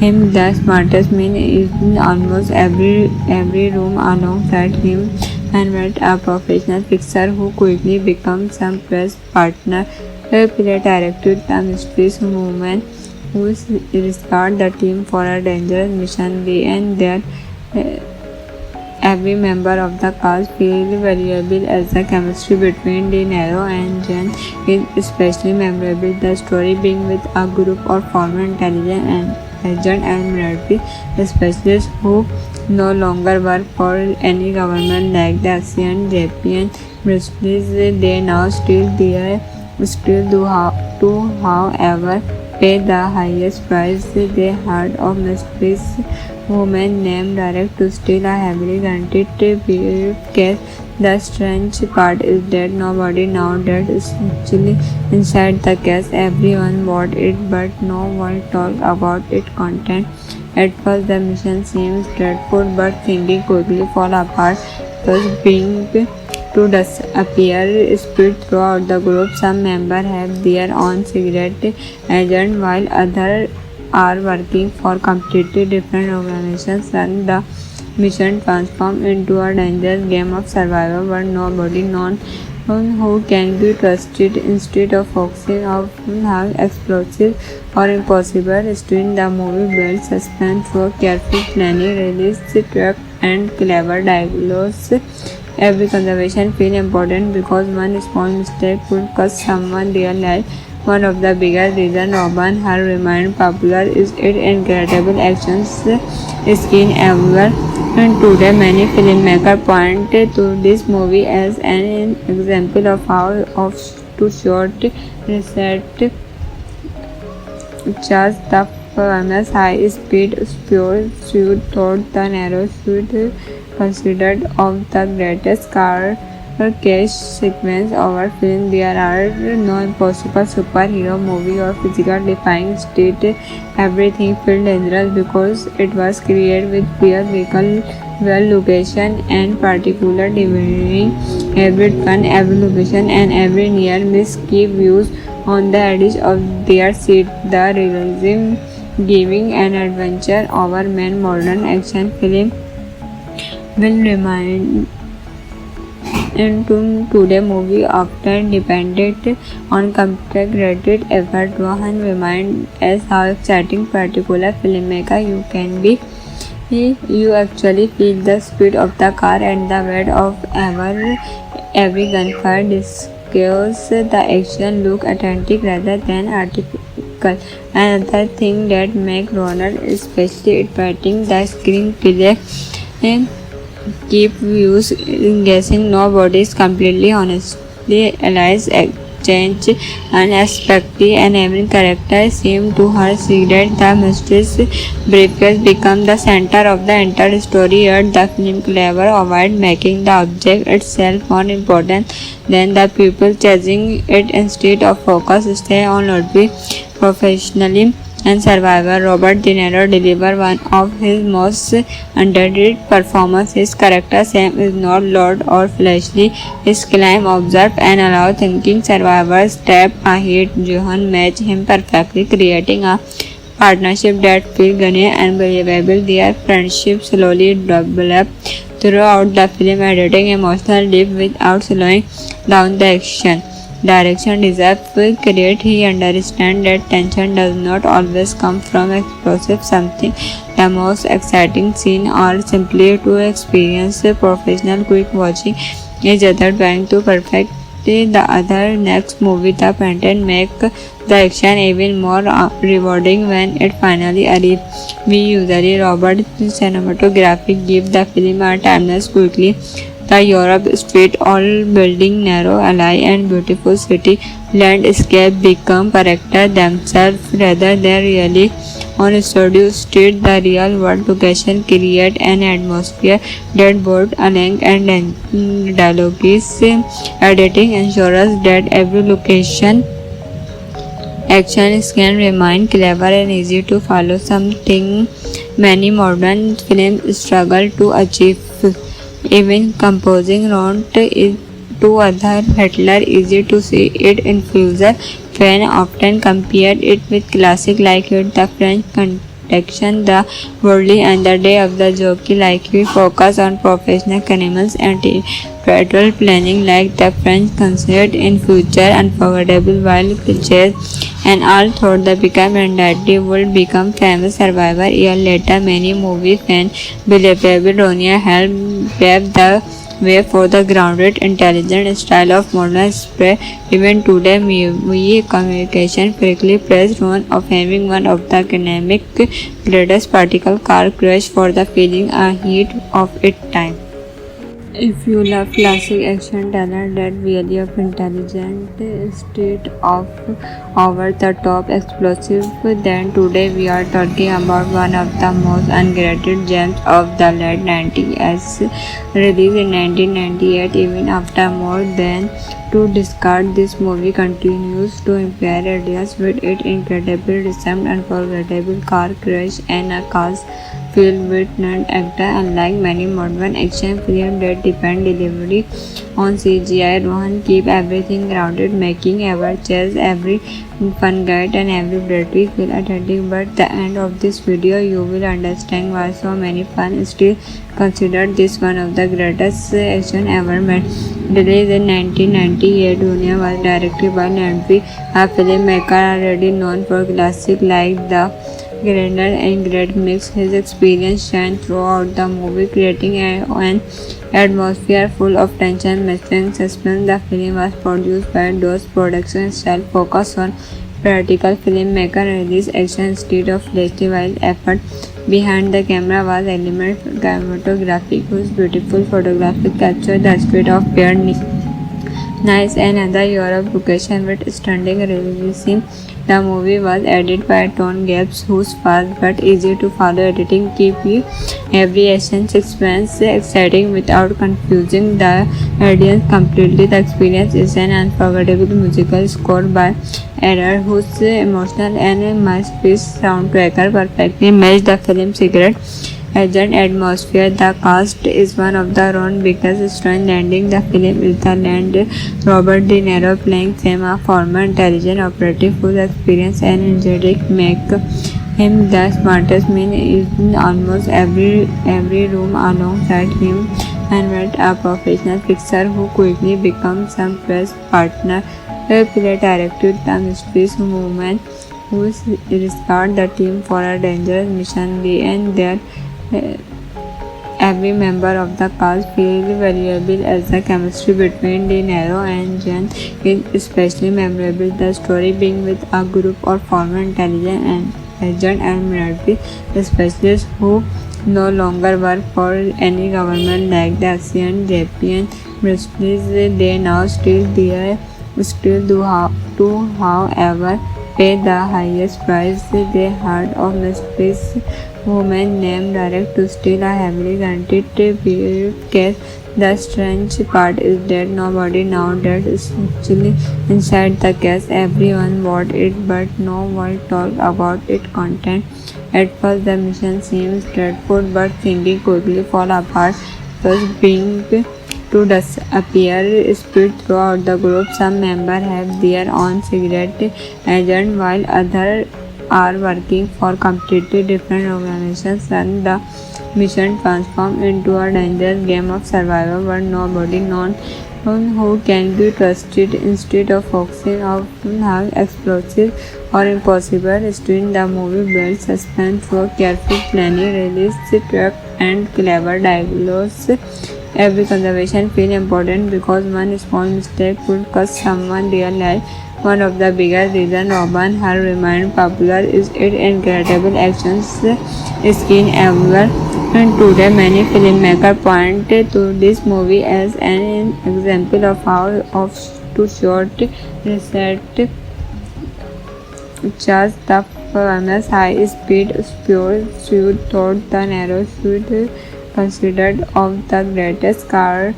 him the smartest man in almost every room alongside him, and met a professional fixer who quickly becomes some press partner. Play directed the mysterious woman who risked the team for a dangerous mission. The end that every member of the cast feels valuable as the chemistry between De Niro and Jen is especially memorable. The story being with a group of former intelligence and agent and military specialists who no longer work for any government like the ASEAN, Japan, British. They now still do however pay the highest price. They heard of mysterious woman named Direct to steal a heavily guaranteed briefcase. The strange part is that nobody knows that is actually inside the case. Everyone bought it, but no one talked about its content. At first, the mission seems straightforward, but thinking quickly fall apart. Because being to disappear spread throughout the group. Some members have their own secret agent, while others are working for completely different organizations, and the mission transforms into a dangerous game of survival where nobody knows who can be trusted. Instead of focusing on how explosive or impossible string, the movie builds suspense through careful planning, release track, and clever dialogues. Every conversation feels important because one small mistake could cost someone their life. One of the biggest reasons Robin Hood remained popular is its incredible action scene everywhere. And today, many filmmakers point to this movie as an example of how to short reset just the famous high-speed pursuit through the narrow street considered of the greatest car case sequence our film. There are no impossible superhero movie or physical defying state. Everything felt dangerous because it was created with fear, vehicle, well location and particular delivering every turn, every location and every near miss keep views on the edge of their seat. The realism giving an adventure over main modern action film will remind into today movie often depended on computer-created effort. Rohan reminds us how exciting particular filmmaker you can be. You actually feel the speed of the car and the weight of every gunfire discuss the action look authentic rather than artificial. Another thing that makes Ronald especially exciting the screenplay keep viewers guessing. Nobody is completely honestly alive exchange unexpectedly and every character seems to have secret. The mysterious briefcase become the center of the entire story, yet the film clever avoid making the object itself more important than the people chasing it. Instead of focus stay on Ludwig professionally and survivor. Robert De Niro delivered one of his most underrated performances. His character Sam is not loud or flashy. His calm, observe and allow thinking survivors step ahead. Johan matched him perfectly, creating a partnership that feels genuine and believable. Their friendship slowly developed throughout the film, editing emotional depth without slowing down the action. Direction deserves credit. He understands that tension does not always come from explosive something. The most exciting scene or simply to experience a professional quick watching each other trying to perfect the other. Next movie The Painted make the action even more rewarding when it finally arrives. We usually Robert cinematography give the film a timeless quickly. The Europe street, all building, narrow alley and beautiful city landscape become character themselves rather than really on studio street. The real world location create an atmosphere that both along and dialogue is editing ensures that every location action can remain clever and easy to follow, something many modern films struggle to achieve. Even composing round to other Hitler easy to see it influencer fan often compared it with classic like it the French connection, the worldly and the day of the jockey like we focus on professional animals and theatrical planning like the French considered in future unforgettable while pictures and all thought the become and that they would become famous survivor. Year later many movie fans believable Ronia helped pave the way for the grounded, intelligent style of modern spray. Even today, movie communication quickly praised one of having one of the academic greatest particle car crash for the feeling a heat of its time. If you love classic action talent that really of intelligent, state of over-the-top explosive, then today we are talking about one of the most underrated gems of the late 90s, released in 1998. Even after more than to discard, this movie continues to inspire ideas with its incredible rhythm, unforgettable car crash, and a cast filled with non-actor. Unlike many modern action films that depend delivery on CGI, Rohan keep everything grounded, making every chase, every fun guide, and every battery feel authentic. But at the end of this video, you will understand why so many fans still consider this one of the greatest action ever made. Released in 1998, Dunia was directed by Landry, a filmmaker already known for classics like The Grander and Great Mix. His experience shines throughout the movie, creating an atmosphere full of tension, mystery, and suspense. The film was produced by DOS Production style, focused on practical filmmaker release action instead of flashy wild effort. Behind the camera was element cinematography, whose beautiful photography captured the spirit of pure Nice, another Europe location with stunning realism. The movie was edited by Tone Gaps, whose fast but easy to follow editing keep you every action sequence exciting without confusing the audience completely. The experience is an unforgettable musical score by Error, whose emotional and masterpiece soundtrack perfectly match the film's secret agent atmosphere. The cast is one of the own biggest strength landing the film is the land Robert De Niro playing Sam, a former intelligence operative whose experience and energetic make him the smartest man in almost every room alongside him and met a professional fixer who quickly becomes some press partner. Play directed the mysterious woman who risked the team for a dangerous mission. The end there every member of the cast feels valuable as the chemistry between De Niro and Jen is especially memorable. The story being with a group of former intelligence and agent and military specialists who no longer work for any government like the Asian, Japan, British. They now still do however pay the highest price. They heard of mysterious woman named Direct to steal a heavily guaranteed briefcase. The strange part is that nobody now that is actually inside the case. Everyone bought it, but no one talked about its content. At first, the mission seems dreadful, but thinking quickly fall apart. First, being to disappear spread throughout the group. Some members have their own secret agent while others are working for completely different organizations, and the mission transforms into a dangerous game of survival where nobody knows who can be trusted. Instead of focusing on how explosive or impossible string, the movie builds suspense through careful planning, release trap, and clever dialogues. Every conversation feels important because one small mistake could cost someone their life. One of the biggest reasons Robin Hood remained popular is its incredible action scene everywhere. And today, many filmmakers point to this movie as an example of how to short reset just the famous high-speed pursuit thought the narrow should considered of the greatest car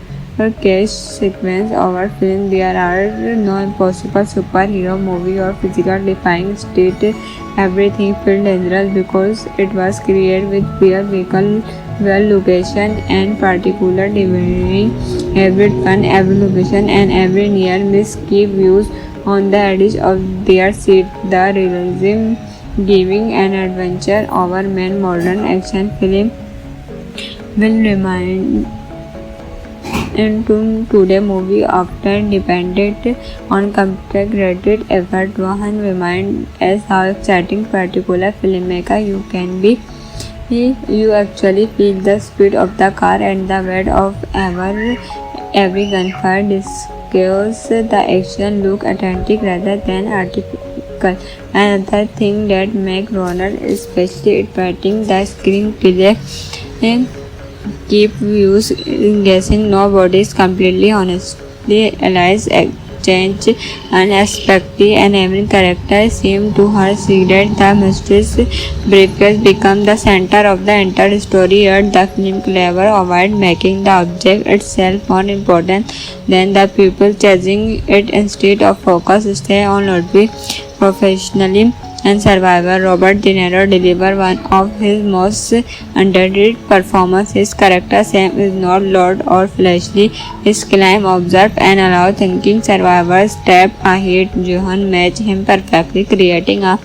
chase sequence of our film. There are no impossible superhero movie or physical defying state. Everything felt dangerous because it was created with real vehicle, well location and particular delivering. Every turn, every location and every near miss keep views on the edge of their seat. The realism giving an adventure over man modern action film will remind into today movie often depended on computer-created effort. One remind us how exciting particular filmmaker you can be. You actually feel the speed of the car and the weight of every gunfire discuss the action look authentic rather than artificial. Another thing that makes Ronald especially exciting the screenplay keep viewers guessing. Nobody is completely honestly realize exchange unexpectedly and every character seems to her secret. The mysterious briefcase become the center of the entire story, yet the film clever avoid making the object itself more important than the people chasing it. Instead of focus stay on Ludwig professionally and survivor. Robert De Niro delivered one of his most underrated performances. His character Sam is not loud or flashy. His climb, observe and allow thinking survivors step ahead. Johan match him perfectly, creating a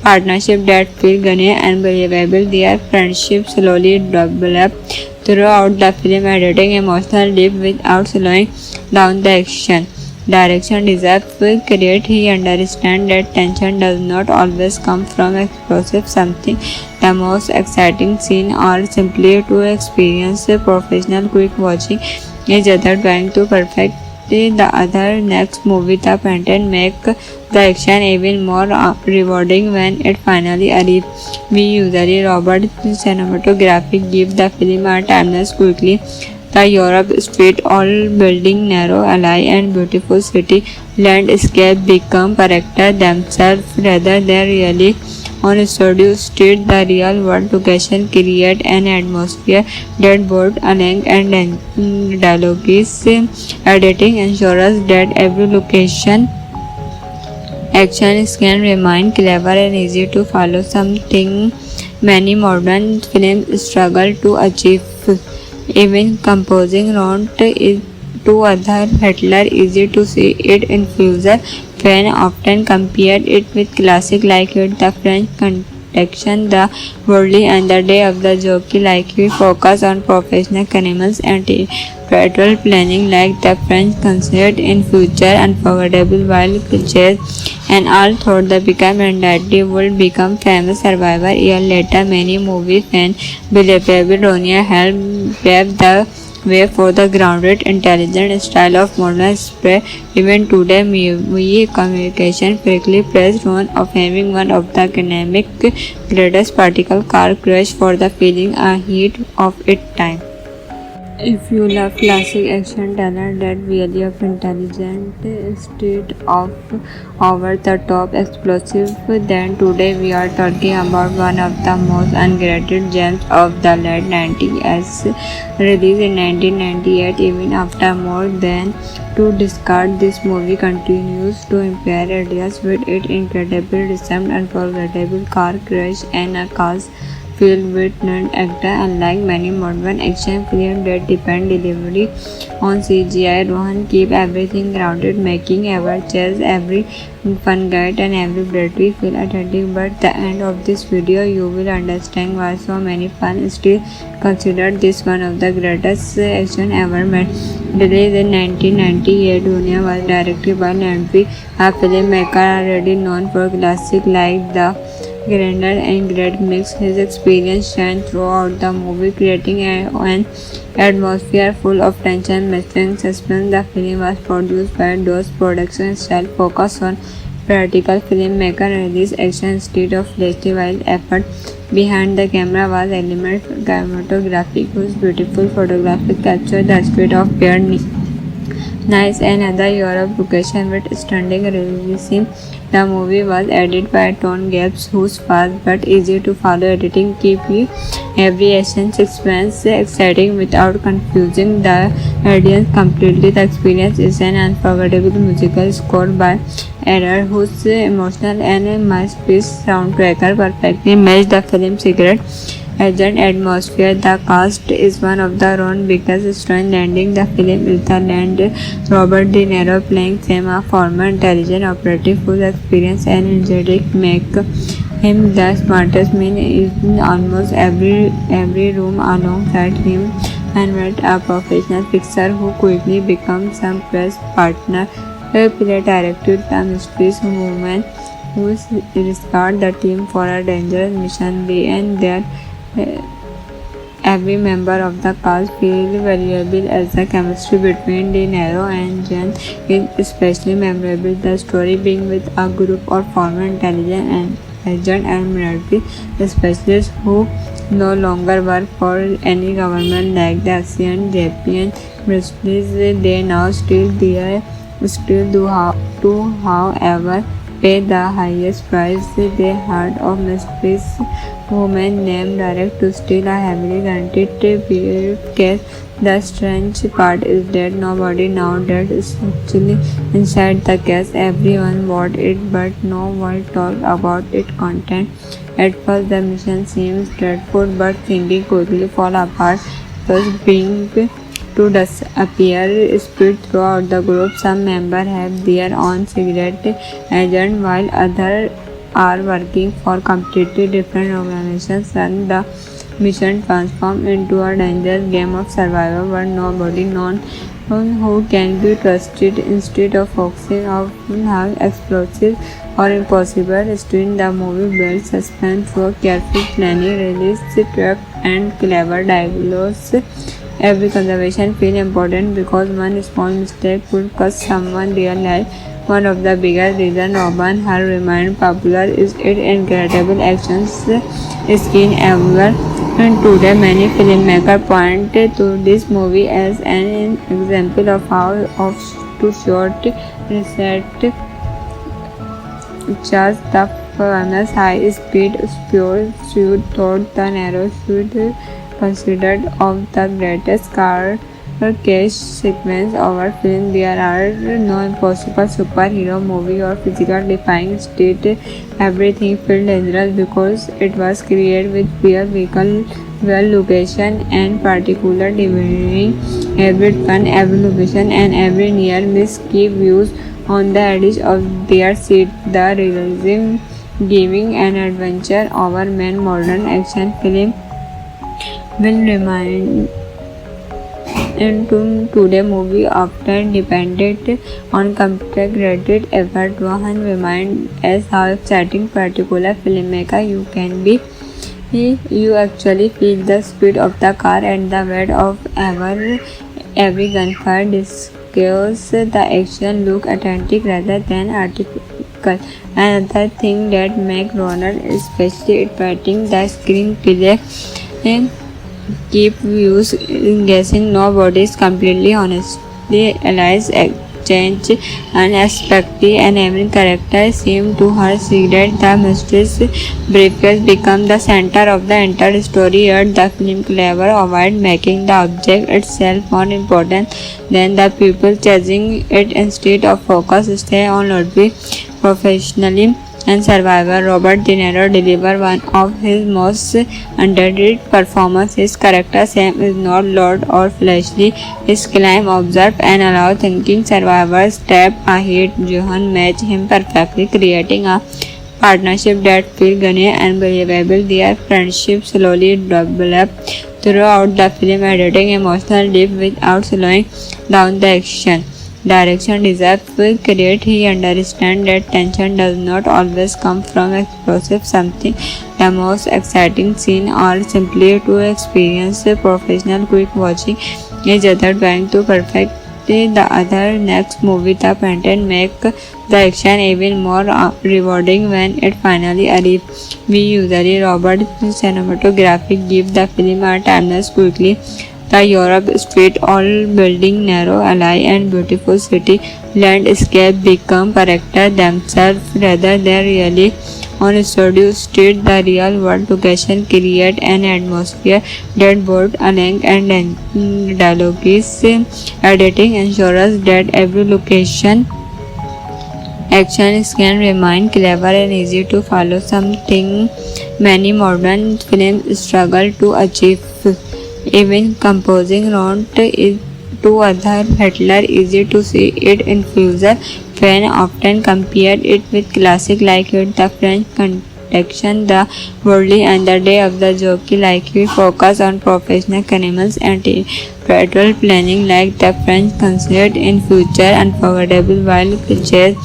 partnership that feels genuine and believable. Their friendship slowly developed throughout the film, editing emotional depth without slowing down the action. Direction deserves credit. He understands that tension does not always come from explosive something. The most exciting scene or simply to experience a professional quick watching each other trying to perfect the other. Next movie the pattern make the action even more rewarding when it finally arrives. We usually Robert cinematography give the film a timeless quickly. The Europe street, all building narrow alley and beautiful city landscape become character themselves rather than really on studio street. The real world location create an atmosphere that both along and dialogues. Editing ensures that every location action can remain clever and easy to follow, something many modern films struggle to achieve. Even composing round to other Hitler easy to see it in future. Fans often compare it with classic like it, the French Connection, the Worldly and the Day of the Jockey like we focus on professional animals and theatrical planning like the French considered in future unforgettable while cliches and all thought the become and that they would become famous survivor. Year later many movie fans believe Babylonia helped pave the way for the grounded, intelligent style of modern spray. Even today, movie communication frequently plays role of having one of the dynamic greatest particle car crash for the feeling a heat of its time. If you love classic action talent that really of intelligent, street of over-the-top explosive, then today we are talking about one of the most underrated gems of the late 90s, released in 1998. Even after more than two decades, this movie continues to inspire ideas with its incredible design, unforgettable car crash, and a cast filled with non-actor. Unlike many modern action films that depend delivery on CGI, Rohan keep everything grounded, making every chase, every fun guide, and every battery feel authentic. But at the end of this video, you will understand why so many fans still consider this one of the greatest action ever made. Released in 1998, Dunia was directed by Landry, a filmmaker already known for classics like The Grandeur and Great Mix. His experience shines throughout the movie, creating an atmosphere full of tension, mystery, and suspense. The film was produced by DOS Production Style, focused on practical filmmaker and release action instead of flashy, while effort behind the camera was element cinematography, whose beautiful photography captured the spirit of pure Nice and other Europe location with stunning realism. The movie was edited by Tom Gibbs, whose fast but easy to follow editing keep you every action sequence exciting without confusing the audience completely. The experience is an unforgettable musical score by Error, whose emotional and masterpiece soundtrack perfectly match the film's secret agent atmosphere. The cast is one of the own biggest strengths. Landing the film is the land Robert De Niro playing Sam, a former intelligence operative whose experience and energetic make him the smartest man in almost every room. Alongside him and met a professional fixer who quickly becomes some press partner. Play directed the mysterious woman who risked the team for a dangerous mission. They and their every member of the cast feels valuable as the chemistry between De Niro and Jen is especially memorable. The story being with a group of former intelligence and agent and military specialists who no longer work for any government like the ASEAN, Japan, British. They now still do however pay the highest price. They heard of mysterious woman named Direct to steal a heavily guaranteed briefcase. The strange part is that nobody now that is actually inside the case. Everyone bought it, but no one talked about its content. At first, the mission seems dreadful, but thinking quickly fall apart. Thus, being to disappear spread throughout the group. Some members have their own secret agent, while others are working for completely different organizations, and the mission transforms into a dangerous game of survival where nobody knows who can be trusted. Instead of focusing on how explosive or impossible string, the movie builds suspense through careful planning, release, trap, and clever dialogues. Every conversation feels important because one small mistake could cost someone their life. One of the biggest reasons Robin Hood remained popular is its incredible action scenes everywhere. And today, many filmmakers point to this movie as an example of how to shoot reset just the famous high-speed pursuit thought the narrow should considered of the greatest car chase sequence of our film. There are no impossible superhero movie or physical defying state. Everything felt dangerous because it was created with real vehicle, well location and particular delivering every turn, every location and every near miss keep views on the edge of their seat. The realism giving an adventure over man modern action film will remind into today movie often depended on computer graded effort. One remind us how exciting particular filmmaker you can be. You actually feel the speed of the car and the weight of every gunfire discuss the action look authentic rather than artificial. Another thing that make Ronald especially exciting the screenplay keep viewers guessing. Nobody is completely honestly alive exchange unexpectedly and every character seems to her secret. The mysterious briefcase become the center of the entire story, yet the film clever avoid making the object itself more important than the people chasing it. Instead of focus stay on Ludwig professionally and survivor. Robert De Niro delivered one of his most underrated performances. His character Sam is not loud or flashy. His climb, observe and allow thinking survivors step ahead. Johan match him perfectly, creating a partnership that feels genuine and believable. Their friendship slowly develops throughout the film, editing emotional depth without slowing down the action. Direction deserves credit. He understands that tension does not always come from explosive something. The most exciting scene or simply to experience a professional quick watching each other trying to perfect the other next movie. The pattern make the action even more rewarding when it finally arrives. We usually Robert cinematography give the film a timeless quickly. The Europe street, all building narrow alley and beautiful city landscape become character themselves rather than really on studio street. The real world location create an atmosphere that both Alang and dialogue is editing ensures that every location action can remain clever and easy to follow, something many modern films struggle to achieve. Even composing round to other Hitler easy to see it in future. Fan often compared it with classic like it, the French Connection, the Worldly and the Day of the Jockey like it focus on professional criminals and federal planning like the French considered in future unforgettable while cliches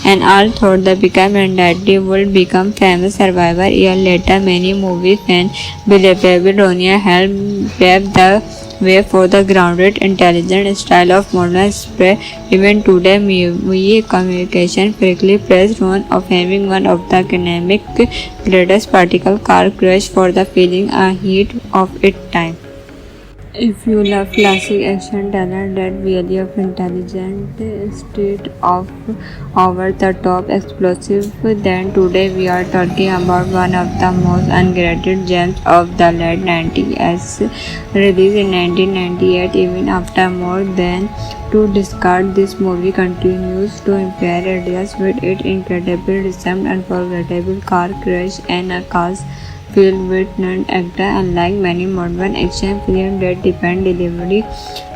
and all thought the become and that they would become famous survivor. Year later many movie fans believable Ronia helped pave the way for the grounded, intelligent style of modern spray. Even today, movie communication frequently praised one of having one of the dynamic greatest particle car crash for the feeling a heat of its time. If you love classic action talent that really of intelligent state of over-the-top explosive, then today we are talking about one of the most underrated gems of the late 90s, released in 1998. Even after more than two decades, this movie continues to inspire ideas with its incredible rhythm, unforgettable car crash, and a cast filled with non-actor. Unlike many modern action films that depend delivery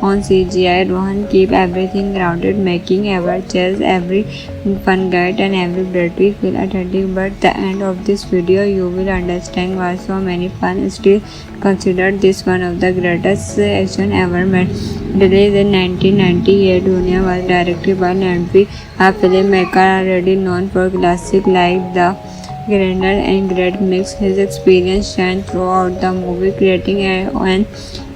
on CGI, Rohan keep everything grounded, making every chase, every fun guide and every battery feel authentic. But at the end of this video, you will understand why so many fans still consider this one of the greatest action ever made. Released in 1998, Dunia was directed by Landry, a filmmaker already known for classics like The Grander and Great Mix. His experience shines throughout the movie, creating an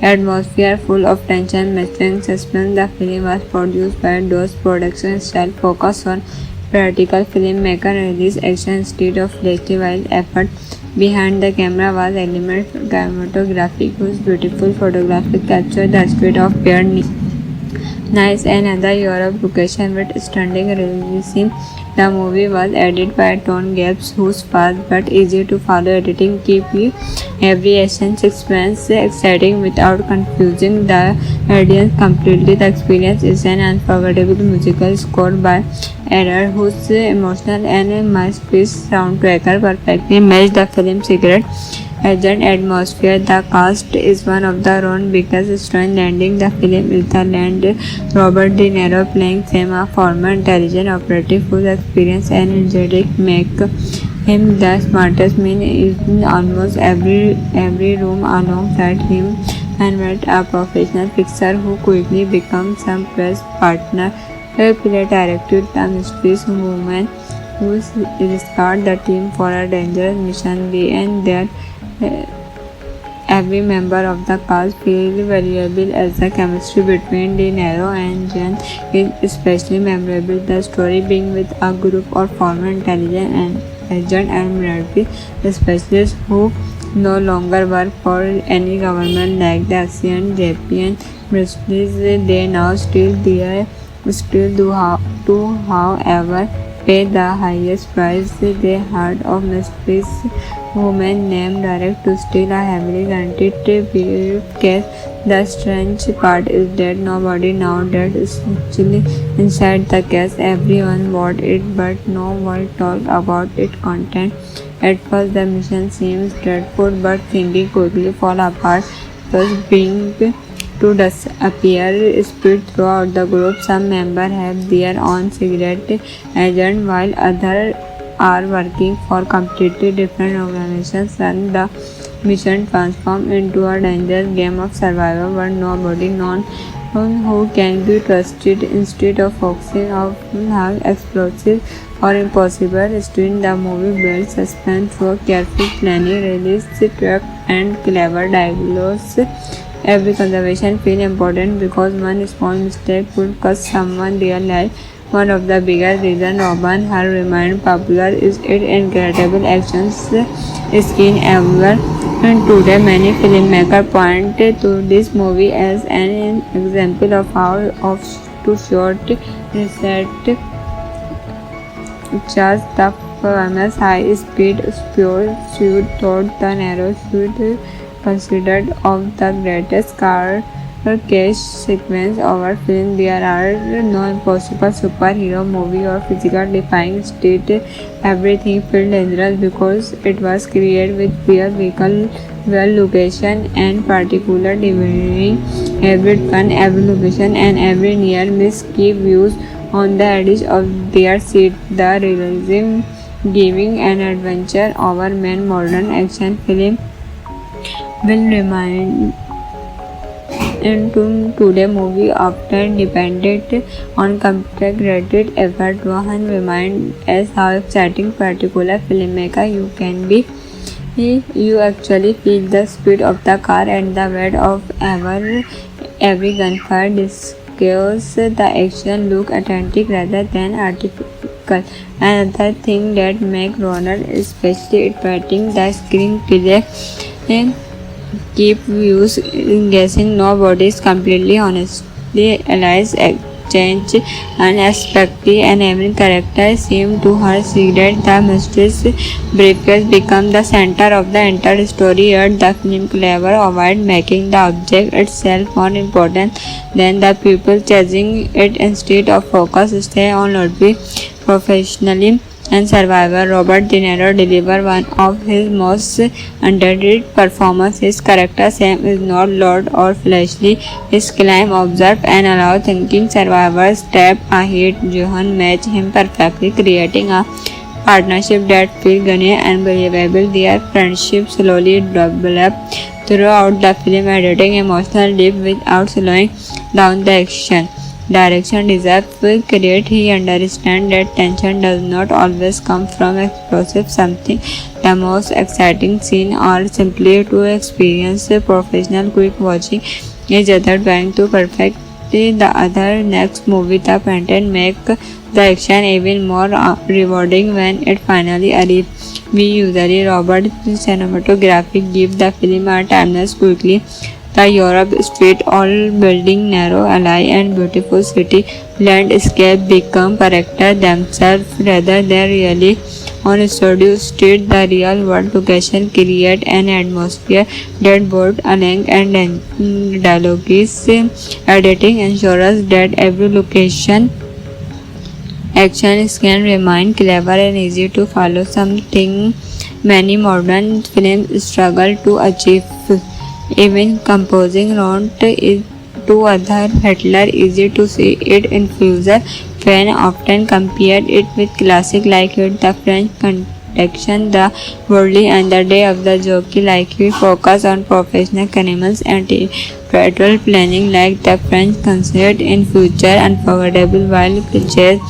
atmosphere full of tension, mystery, and suspense. The film was produced by DOS Production Style, focused on practical filmmaker release action instead of flashy wild effort. Behind the camera was Element Cinematography, whose beautiful photography captured the spirit of pure Nice, another Europe location with stunning realism. The movie was edited by Tone Gaps, whose fast but easy to follow editing keep you every action sequence exciting without confusing the audience completely. The experience is an unforgettable musical score by Error, whose emotional and masterpiece soundtrack perfectly match the film's secret agent atmosphere. The cast is one of the own biggest strengths landing the film is the land Robert De Niro playing Sam, a former intelligence operative whose experience and energetic make him the smartest man in almost every room alongside him, and with a professional fixer who quickly becomes some press partner. Play directed the mysterious woman who escort the team for a dangerous mission. And their every member of the cast feels valuable as the chemistry between De Niro and Jen is especially memorable. The story being with a group of former intelligence and agent and military specialists who no longer work for any government like the Asian, Japan, British. They now still do however pay the highest price. They heard of mysterious woman named Direct to steal a heavily guaranteed briefcase. The strange part is that nobody now that is actually inside the case. Everyone bought it, but no one talked about its content. At first, the mission seems dreadful, but thinking quickly fall apart. Thus, being to disappear spread throughout the group. Some members have their own secret agent, while others are working for completely different organizations, and the mission transforms into a dangerous game of survival where nobody knows who can be trusted. Instead of focusing on how explosive or impossible string, the movie builds suspense through careful planning, release track, and clever dialogues. Every conversation feels important because one small mistake could cost someone their life. One of the biggest reasons Robin Hood remained popular is its incredible action scene everywhere. And today, many filmmakers point to this movie as an example of how to short reset just the famous high-speed pursuit through the narrow street considered of the greatest car chase sequence of our film. There are no impossible superhero movie or physical defying state. Everything feels dangerous because it was created with pure vehicle well location and particular delivering every turn, every location and every near miss keep views on the edge of their seat. The realism giving an adventure over main modern action film will remind into today movie often depended on computer created effort. Vahan remind us how exciting particular filmmaker you can be. You actually feel the speed of the car and the weight of every gunfire discuss the action look authentic rather than artificial. Another thing that make Ronald especially exciting the screen play and keep viewers guessing. Nobody is completely honestly alive exchange unexpected and every character seems to her secret. The mysterious briefcase become the center of the entire story, yet the film clever avoid making the object itself more important than the people chasing it. Instead of focus stay on Lordby professionally and survivor. Robert De Niro delivered one of his most underrated performances. His character Sam is not loud or flashy. His climb, observe and allow thinking survivors step ahead. Johan match him perfectly, creating a partnership that feels genuine and believable. Their friendship slowly developed throughout the film, editing emotional depth without slowing down the action. Direction deserves credit. He understands that tension does not always come from explosive something. The most exciting scene or simply to experience a professional quick watching each other trying to perfect the other. Next movie, The Phantom, make the action even more rewarding when it finally arrives. We usually Robert cinematography give the film a timeless quickly. The Europe street, all building, narrow alley and beautiful city landscape become character themselves rather than really on studio street. The real world location create an atmosphere that both along and dialogue is editing ensures that every location action can remain clever and easy to follow, something many modern films struggle to achieve. Even composing round is to other Hitler easy to see it in future. Fan often compared it with classic like it, the French Connection, the Worldly and the Day of the Jockey like it focus on professional criminals and patrol planning like the French considered in future unforgettable while pictures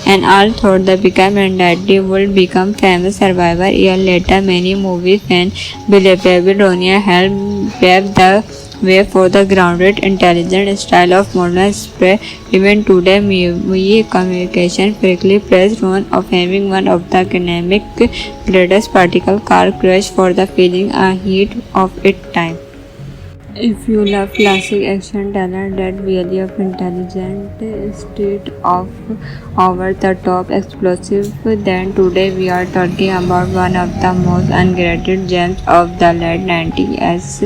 and all thought the become and that they would become famous survivor. A year later many movie fans believed Ronia helped pave the way for the grounded, intelligent style of modern spray. Even today, movie communication frequently praised one of having one of the academic greatest particle car crash for the feeling a heat of its time. If you love classic action talent that really of intelligent state of over-the-top explosive, then today we are talking about one of the most underrated gems of the late 90s,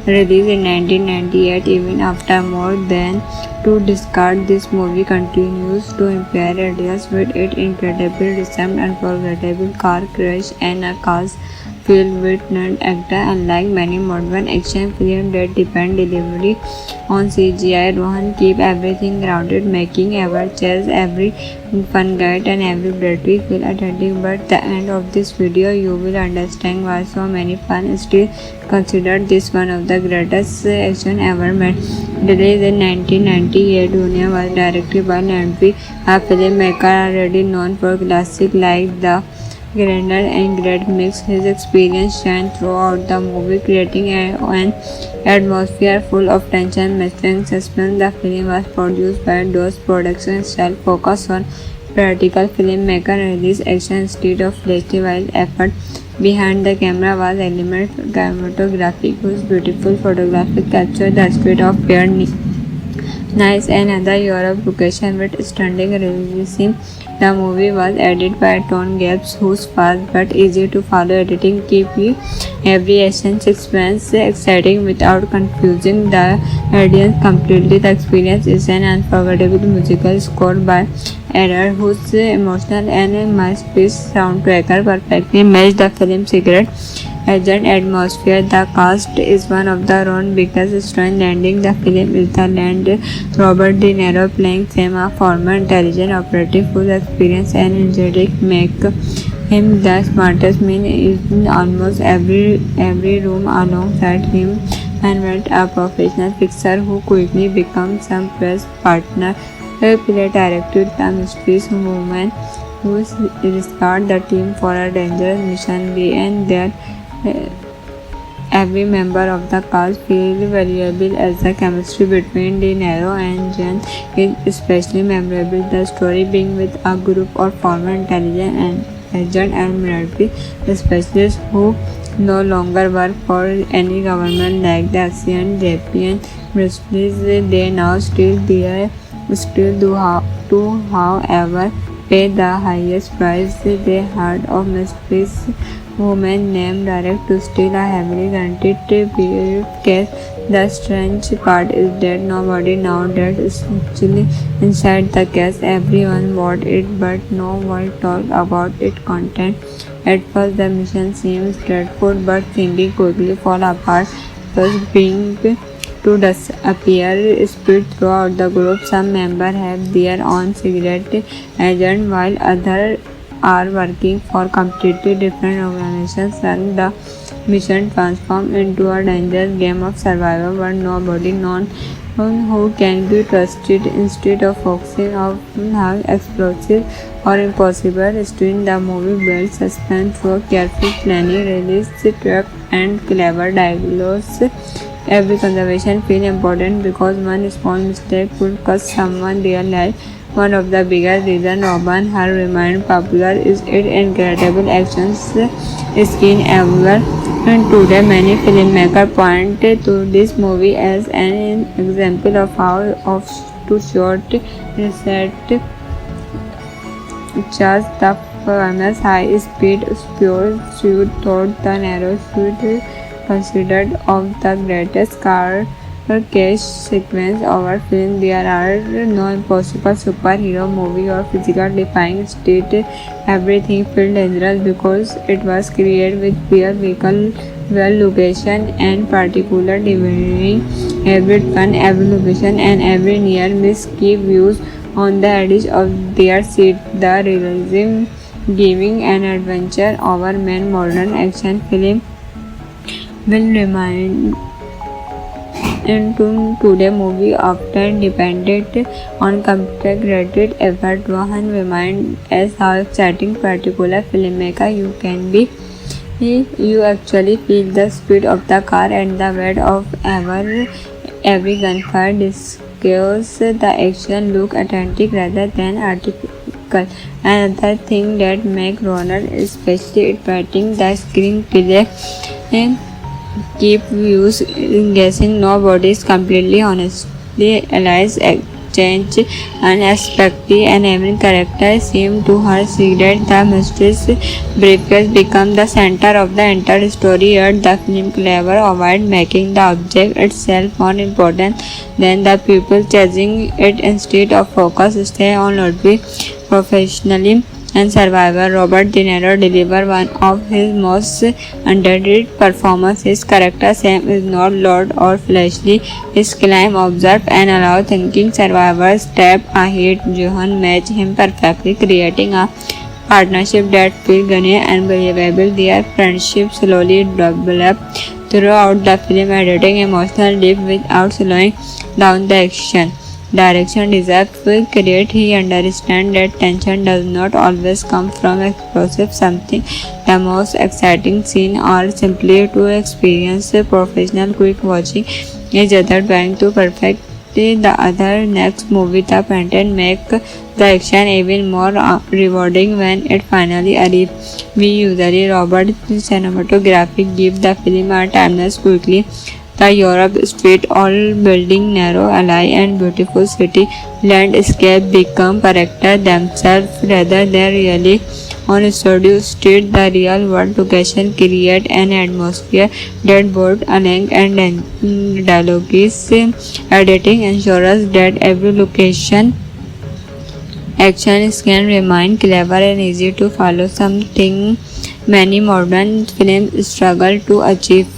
released in 1998. Even after more than two decades, this movie continues to inspire ideas with its incredible rhythm, unforgettable car crash, and a cast filled with non-actor. Unlike many modern action films that depend delivery on CGI, Rohan keep everything grounded, making every chase, every fun guide, and every battery feel authentic. But at the end of this video, you will understand why so many fans still consider this one of the greatest action ever made. Released in 1998, Dunia was directed by Nandvi, a filmmaker already known for classics like The Grander and Great Mix. His experience shines throughout the movie, creating an atmosphere full of tension, mystery, and suspense. The film was produced by DOS Productions, style focused on practical filmmaker and release action instead of flashy wild effort. Behind the camera was element cinematography, whose beautiful photography captured the spirit of pure nice and other Europe location with stunning realism. The movie was edited by Tom Gibbs, whose fast but easy to follow editing keep every action sequence exciting without confusing the audience completely. The experience is an unforgettable musical score by Error, whose emotional and masterpiece soundtrack perfectly match the film's secret agent atmosphere. The cast is one of the own biggest strengths. Landing the film is the land Robert De Niro playing Sam, a former intelligence operative whose experience and energetic make him the smartest man in almost every room. Alongside him and with a professional fixer who quickly becomes some press partner. Play directed the mysterious woman who rescued the team for a dangerous mission. And that every member of the cast feels valuable as the chemistry between De Niro and Jen is especially memorable. The story being with a group of former intelligence and agent and military specialists who no longer work for any government like the Asian Japan ministries. They now still do however pay the highest price they had of mysterious woman named Direct to steal a heavily guaranteed briefcase. The strange part is that nobody knows that is actually inside the case. Everyone bought it, but no one talked about its content. At first, the mission seems straightforward, but thinking quickly fall apart. First, being to disappear spread throughout the group. Some members have their own secret agent, while others are working for completely different organizations, and the mission transforms into a dangerous game of survival where nobody knows who can be trusted. Instead of focusing on how explosive or impossible string, the movie builds suspense through careful planning, release trap, and clever dialogues. every conservation feel important because one small mistake could cost someone their life. One of the biggest reasons Robin Hood remained popular is its incredible action scene everywhere. And today, many filmmakers point to this movie as an example of how to shoot reset just the famous high-speed pursuit through the narrow street considered of the greatest car chase sequence of our film. There are no impossible superhero movie or physical defying state. Everything felt dangerous because it was created with real vehicle, well location and particular delivering every turn, every location and every near miss keep views on the edge of their seat. The realism giving an adventure over man modern action film will remind into today movie often depended on computer-created effort. One remind us how exciting particular filmmaker you can be. You actually feel the speed of the car and the weight of every gunfire discuss the action look authentic rather than artificial. Another thing that make Ronald especially exciting the screenplay keep viewers guessing. Nobody is completely honestly alive exchange unexpected and every character seems to have secret. The mysterious briefcase become the center of the entire story, yet the film clever avoid making the object itself more important than the people chasing it. Instead of focus stay on Ludwig professionally and survivor. Robert De Niro delivered one of his most underrated performances. His character Sam is not loud or flashy. His calm, observe and allow thinking survivors step ahead. Johan matched him perfectly, creating a partnership that feels genuine and believable. Their friendship slowly developed throughout the film, adding emotional depth without slowing down the action. Direction deserves credit. He understands that tension does not always come from explosive something. The most exciting scene or simply to experience a professional quick watching each other trying to perfect the other. Next movie the pattern make the action even more rewarding when it finally arrives. We usually Robert cinematography give the film a timeless quickly. The Europe street, all building narrow alley and beautiful city landscape become character themselves rather than really on studio street. The real world location create an atmosphere that both Anang and dialogue is editing ensures that every location action can remain clever and easy to follow, something many modern films struggle to achieve.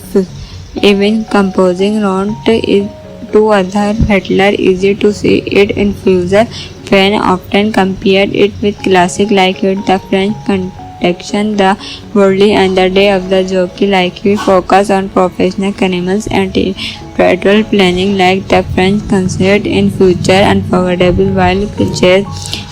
Even composing round to other Hitler easy to see it in future. Fans often compared it with classic like it, the French Connection, the Worldly and the Day of the Jockey. Like we focus on professional criminals and territorial planning like the French considered in future unforgettable while pictures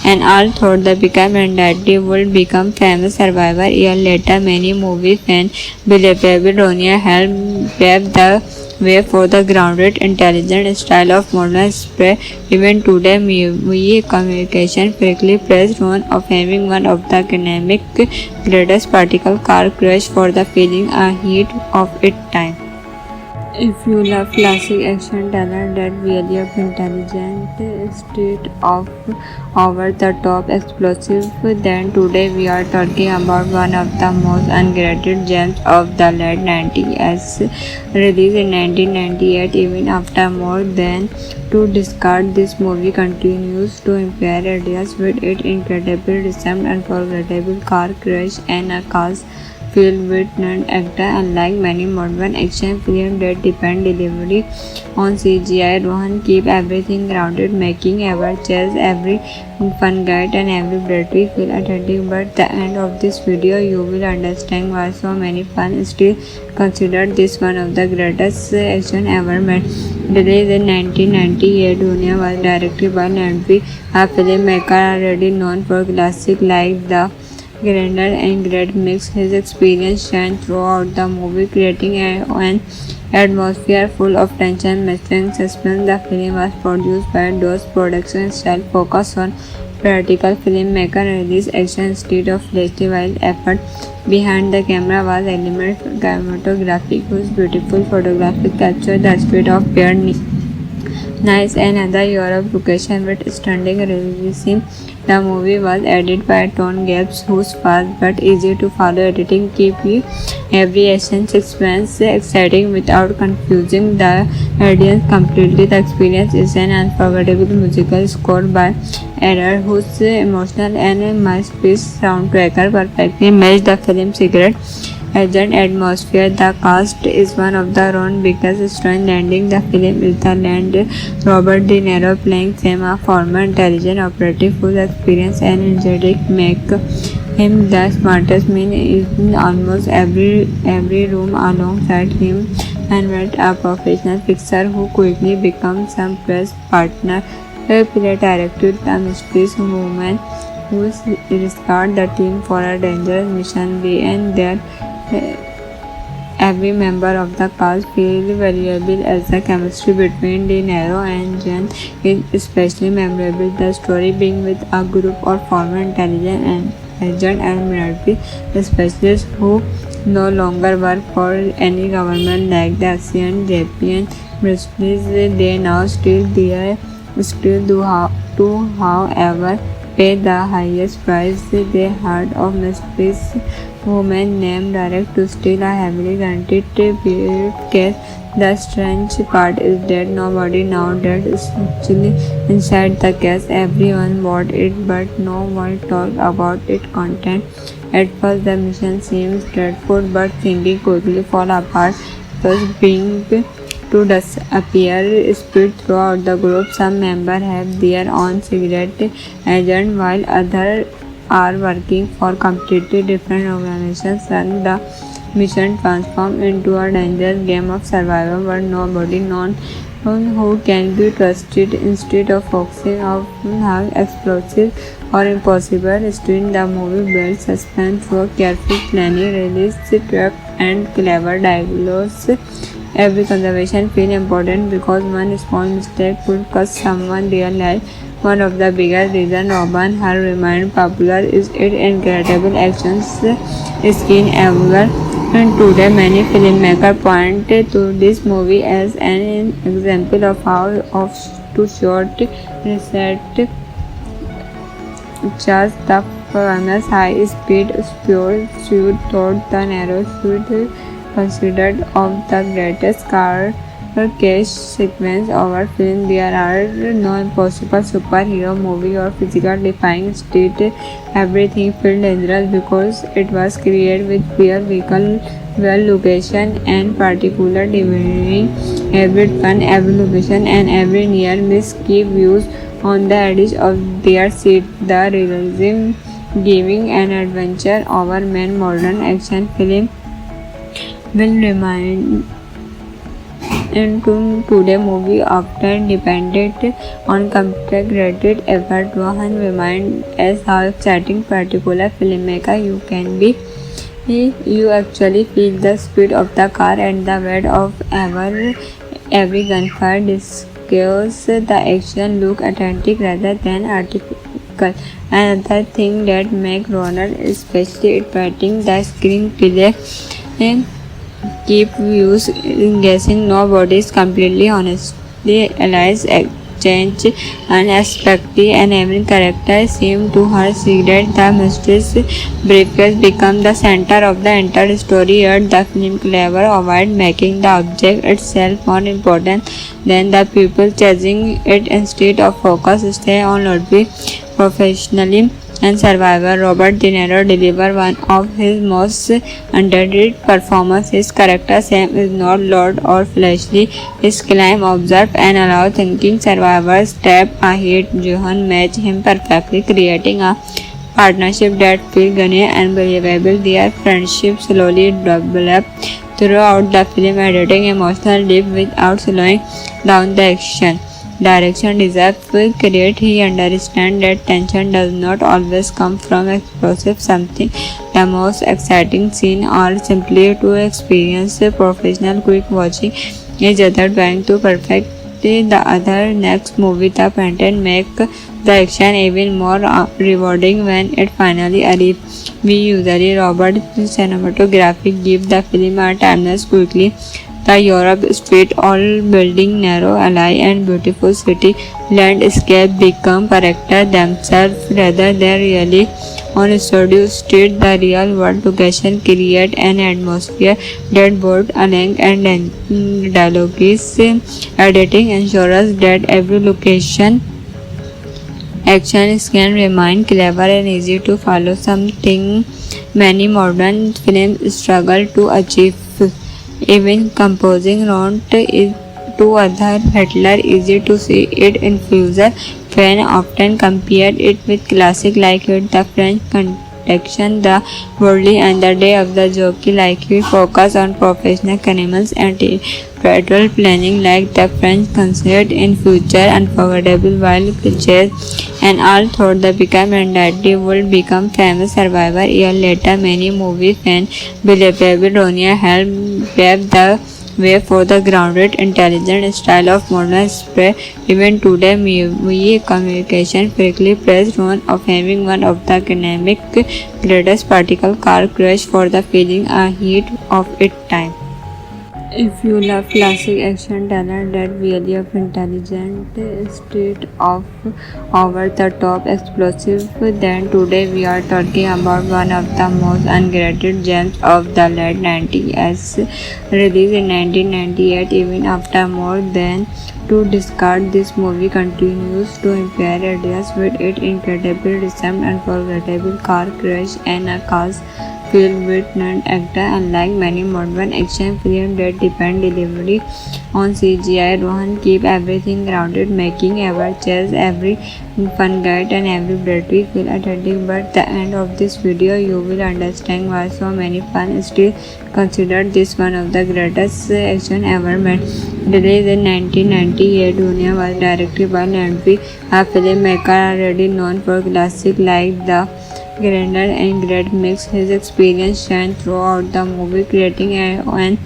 and all thought the become and that they would become famous survivor. A year later many movie fans believable Ronia helped pave the way for the grounded, intelligent style of modern spray. Even today, movie communication frequently praised one of having one of the academic greatest particle car crash for the feeling a heat of its time. If you love classic action talent that really of intelligent, state of over-the-top explosive, then today we are talking about one of the most underrated gems of the late 90s. Released in 1998, even after more than two decades, this movie continues to impress audience with its incredible descent, unforgettable car crash, and a cast filled with non-actor. Unlike many modern action films that depend delivery on CGI, Rohan keep everything grounded, making every chase, every fun guide and every battery feel authentic. But at the end of this video, you will understand why so many fans still consider this one of the greatest action ever made. Released in 1998, Dunia was directed by Landry, a filmmaker already known for classics like The Grander and Great Mix. His experience shines throughout the movie, creating an atmosphere full of tension, mystery, suspense. The film was produced by DOS Production Style, focus on practical filmmaker release action instead of festival effort. Behind the camera was element cinematography whose beautiful photography captured the spirit of pure nice and other Europe location with stunning realism. The movie was edited by Tom Gibbs, whose fast but easy to follow editing keep you every action sequence exciting without confusing the audience completely. The experience is an unforgettable musical score by Error, whose emotional and masterpiece soundtrack perfectly matched the film's secret agent atmosphere. The cast is one of the own biggest strong landing. The film is the land Robert De Niro playing Sam, a former intelligence operative whose experience and energetic make him the smartest man in almost every room. Alongside him and with a professional fixer who quickly becomes some press partner. Play director, the mysterious woman who escort the team for a dangerous mission. We and their every member of the cast feels valuable as the chemistry between De Niro and Jen is especially memorable. The story being with a group of former intelligence and agent and military specialists who no longer work for any government like the ASEAN, Japan, British. They now still do however pay the highest price. They heard of mysterious woman named Direct to steal a heavily guaranteed briefcase. The strange part is that nobody now that is actually inside the case. Everyone bought it, but no one talked about its content. At first, the mission seems dreadful, but thinking quickly fall apart. First, being to disappear spread throughout the group. Some members have their own secret agent while others are working for completely different organizations, and the mission transforms into a dangerous game of survival where nobody knows who can be trusted. Instead of focusing on how explosive or impossible string, the movie builds suspense through careful planning, release trap, and clever dialogues. Every conversation feels important because one small mistake could cost someone their life. One of the biggest reasons Robin Hood remained popular is its incredible action scene ever. And today, many filmmakers point to this movie as an example of how to shoot reset just the famous high-speed pursuit through the narrow street considered of the greatest car chase sequence of our film. There are no impossible superhero movie or physical defying state. Everything felt dangerous because it was created with pure vehicle, well location and particular delivering. Every turn, every location and every near miss keep views on the edge of their seat. The realism giving an adventure over man modern action film will remind into today movie often depended on computer-created effort. One remind us how exciting particular filmmaker you can be. You actually feel the speed of the car and the weight of every gunfire disguises the action look authentic rather than artificial. Another thing that makes Ronald especially exciting the screenplay keep views guessing. Nobody is completely honestly realize exchange unexpectedly and every character seems to her secret. The mysterious briefcase become the center of the entire story, yet the film clever avoid making the object itself more important than the people chasing it. Instead of focus stay on Ludwig professionally and survivor. Robert De Niro delivered one of his most underrated performances. His character Sam is not loud or flashy. His climb, observe and allow thinking survivors step ahead. Johan match him perfectly, creating a partnership that feels genuine and believable. Their friendship slowly develops throughout the film, editing emotional depth without slowing down the action. direction deserve credit. He understands that tension does not always come from explosive something. The most exciting scene or simply to experience a professional quick watching each other trying to perfect the other next movie. The pattern make the action even more rewarding when it finally arrives. We usually Robert cinematography give the film a timeless quickly. The Europe street, all building, narrow alley and beautiful city landscape become character themselves rather than really on studio street. The real world location create an atmosphere that both Alang and dialogue is editing ensures that every location action can remain clever and easy to follow, something many modern films struggle to achieve. Even composing round to other Hitler easy to see it in future. Fan often compared it with classic like it, the French Connection, the Worldly and the Day of the Jockey like it focus on professional animals and territorial planning like the French considered in future unforgettable while pictures and all thought the become and that they would become famous survivor. Year later many movie fans believed Babylonia helped pave the way for the grounded, intelligent style of modern spread. Even today, movie communication frequently praised one of having one of the dynamic greatest particle car crash for the feeling a heat of its time. If you love classic action talent that really of intelligent, street of over-the-top explosive, then today we are talking about one of the most underrated gems of the late 90s, released in 1998. Even after more than two decades, this movie continues to inspire ideas with its incredible design, unforgettable car crash, and a cast filled with non-actor. Unlike many modern action films that depend delivery on CGI, Rohan keep everything grounded, making every chase, every fun guide, and every battery feel authentic. But the end of this video, you will understand why so many fans still consider this one of the greatest action ever made. Released in 1998, Dunia was directed by Landry, a filmmaker already known for classics like The Grandeur and Great Mix. His experience shines throughout the movie, creating an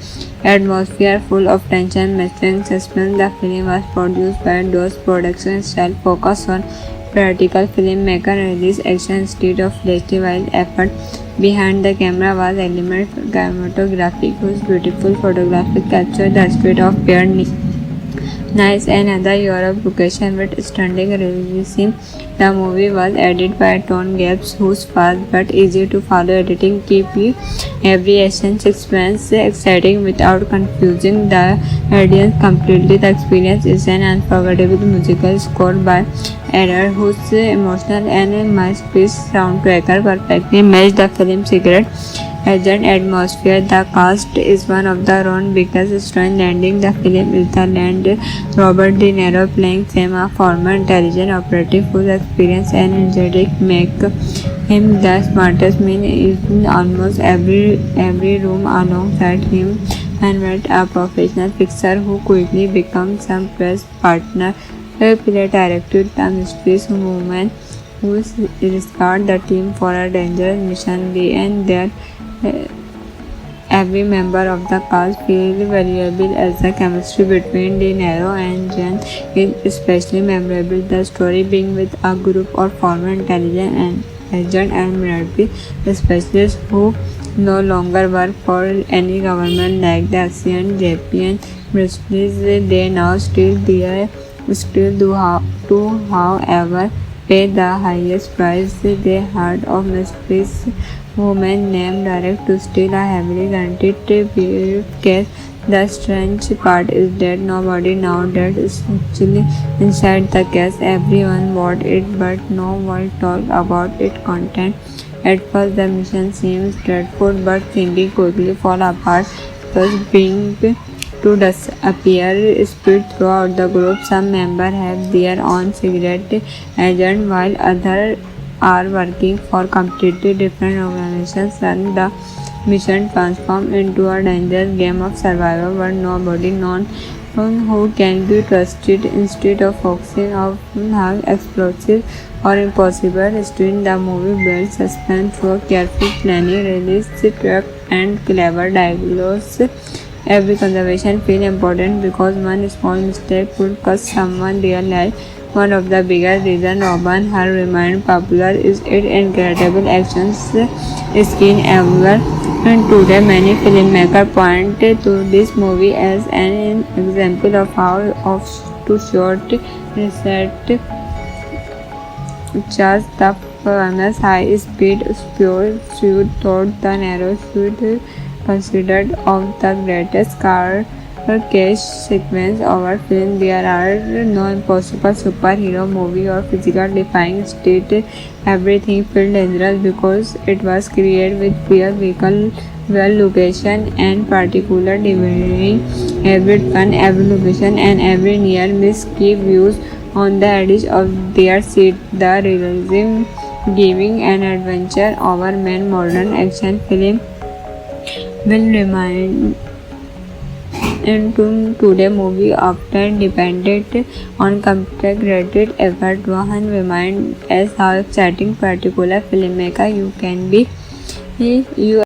atmosphere full of tension, mystery, and suspense. The film was produced by DOS Production style, focused on practical filmmaker release action instead of festival effort. Behind the camera was element cinematography, whose beautiful photography captured the spirit of pure Nice and other Europe location with stunning realism. The movie was edited by Tone Gaps, whose fast but easy to follow editing keep you every action sequence exciting without confusing the audience completely. The experience is an unforgettable musical score by Error, whose emotional and masterpiece soundtrack perfectly match the film's secret agent atmosphere. The cast is one of the own biggest strengths. Landing the film is the land Robert De Niro playing Sam, a former intelligence operative whose experience and energetic make him the smartest man in almost every room. Alongside him and met a professional fixer who quickly becomes some press partner. Play directed the mysterious woman who escorted the team for a dangerous mission. They and their every member of the cast feels valuable as the chemistry between De Niro and Jen is especially memorable. The story being with a group of former intelligence and agent and military specialists who no longer work for any government like the ASEAN, Japan, British. They now still do however pay the highest price. They heard of mysterious woman named Direct to steal a heavily guaranteed briefcase. The strange part is that nobody now that is actually inside the case. Everyone bought it, but no one talked about its content. At first, the mission seems dreadful, but things quickly fall apart. Thus, being to disappear spread throughout the group. Some members have their own secret agent, while others are working for completely different organizations, and the mission transforms into a dangerous game of survival where nobody knows who can be trusted instead of focusing on how explosive or impossible stunt. The movie builds suspense through careful planning, realistic track, and clever dialogues. Every conversation feels important because one small mistake could cost someone their life. One of the biggest reasons Robin Hood remained popular is its incredible action scene ever. And today, many filmmakers point to this movie as an example of how to shoot reset just the famous high-speed pursuit through the narrow street, considered of the greatest car chase sequence of our film. There are no impossible superhero movie or physical defying state. Everything felt dangerous because it was created with clear vehicle, well location, and particular designing. Every turn, every location, and every near miss keep views on the edge of their seat. The realism giving an adventure over main modern action film will remind into today movie often depended on computer created effort. One remind us how exciting particular filmmaker you can be. You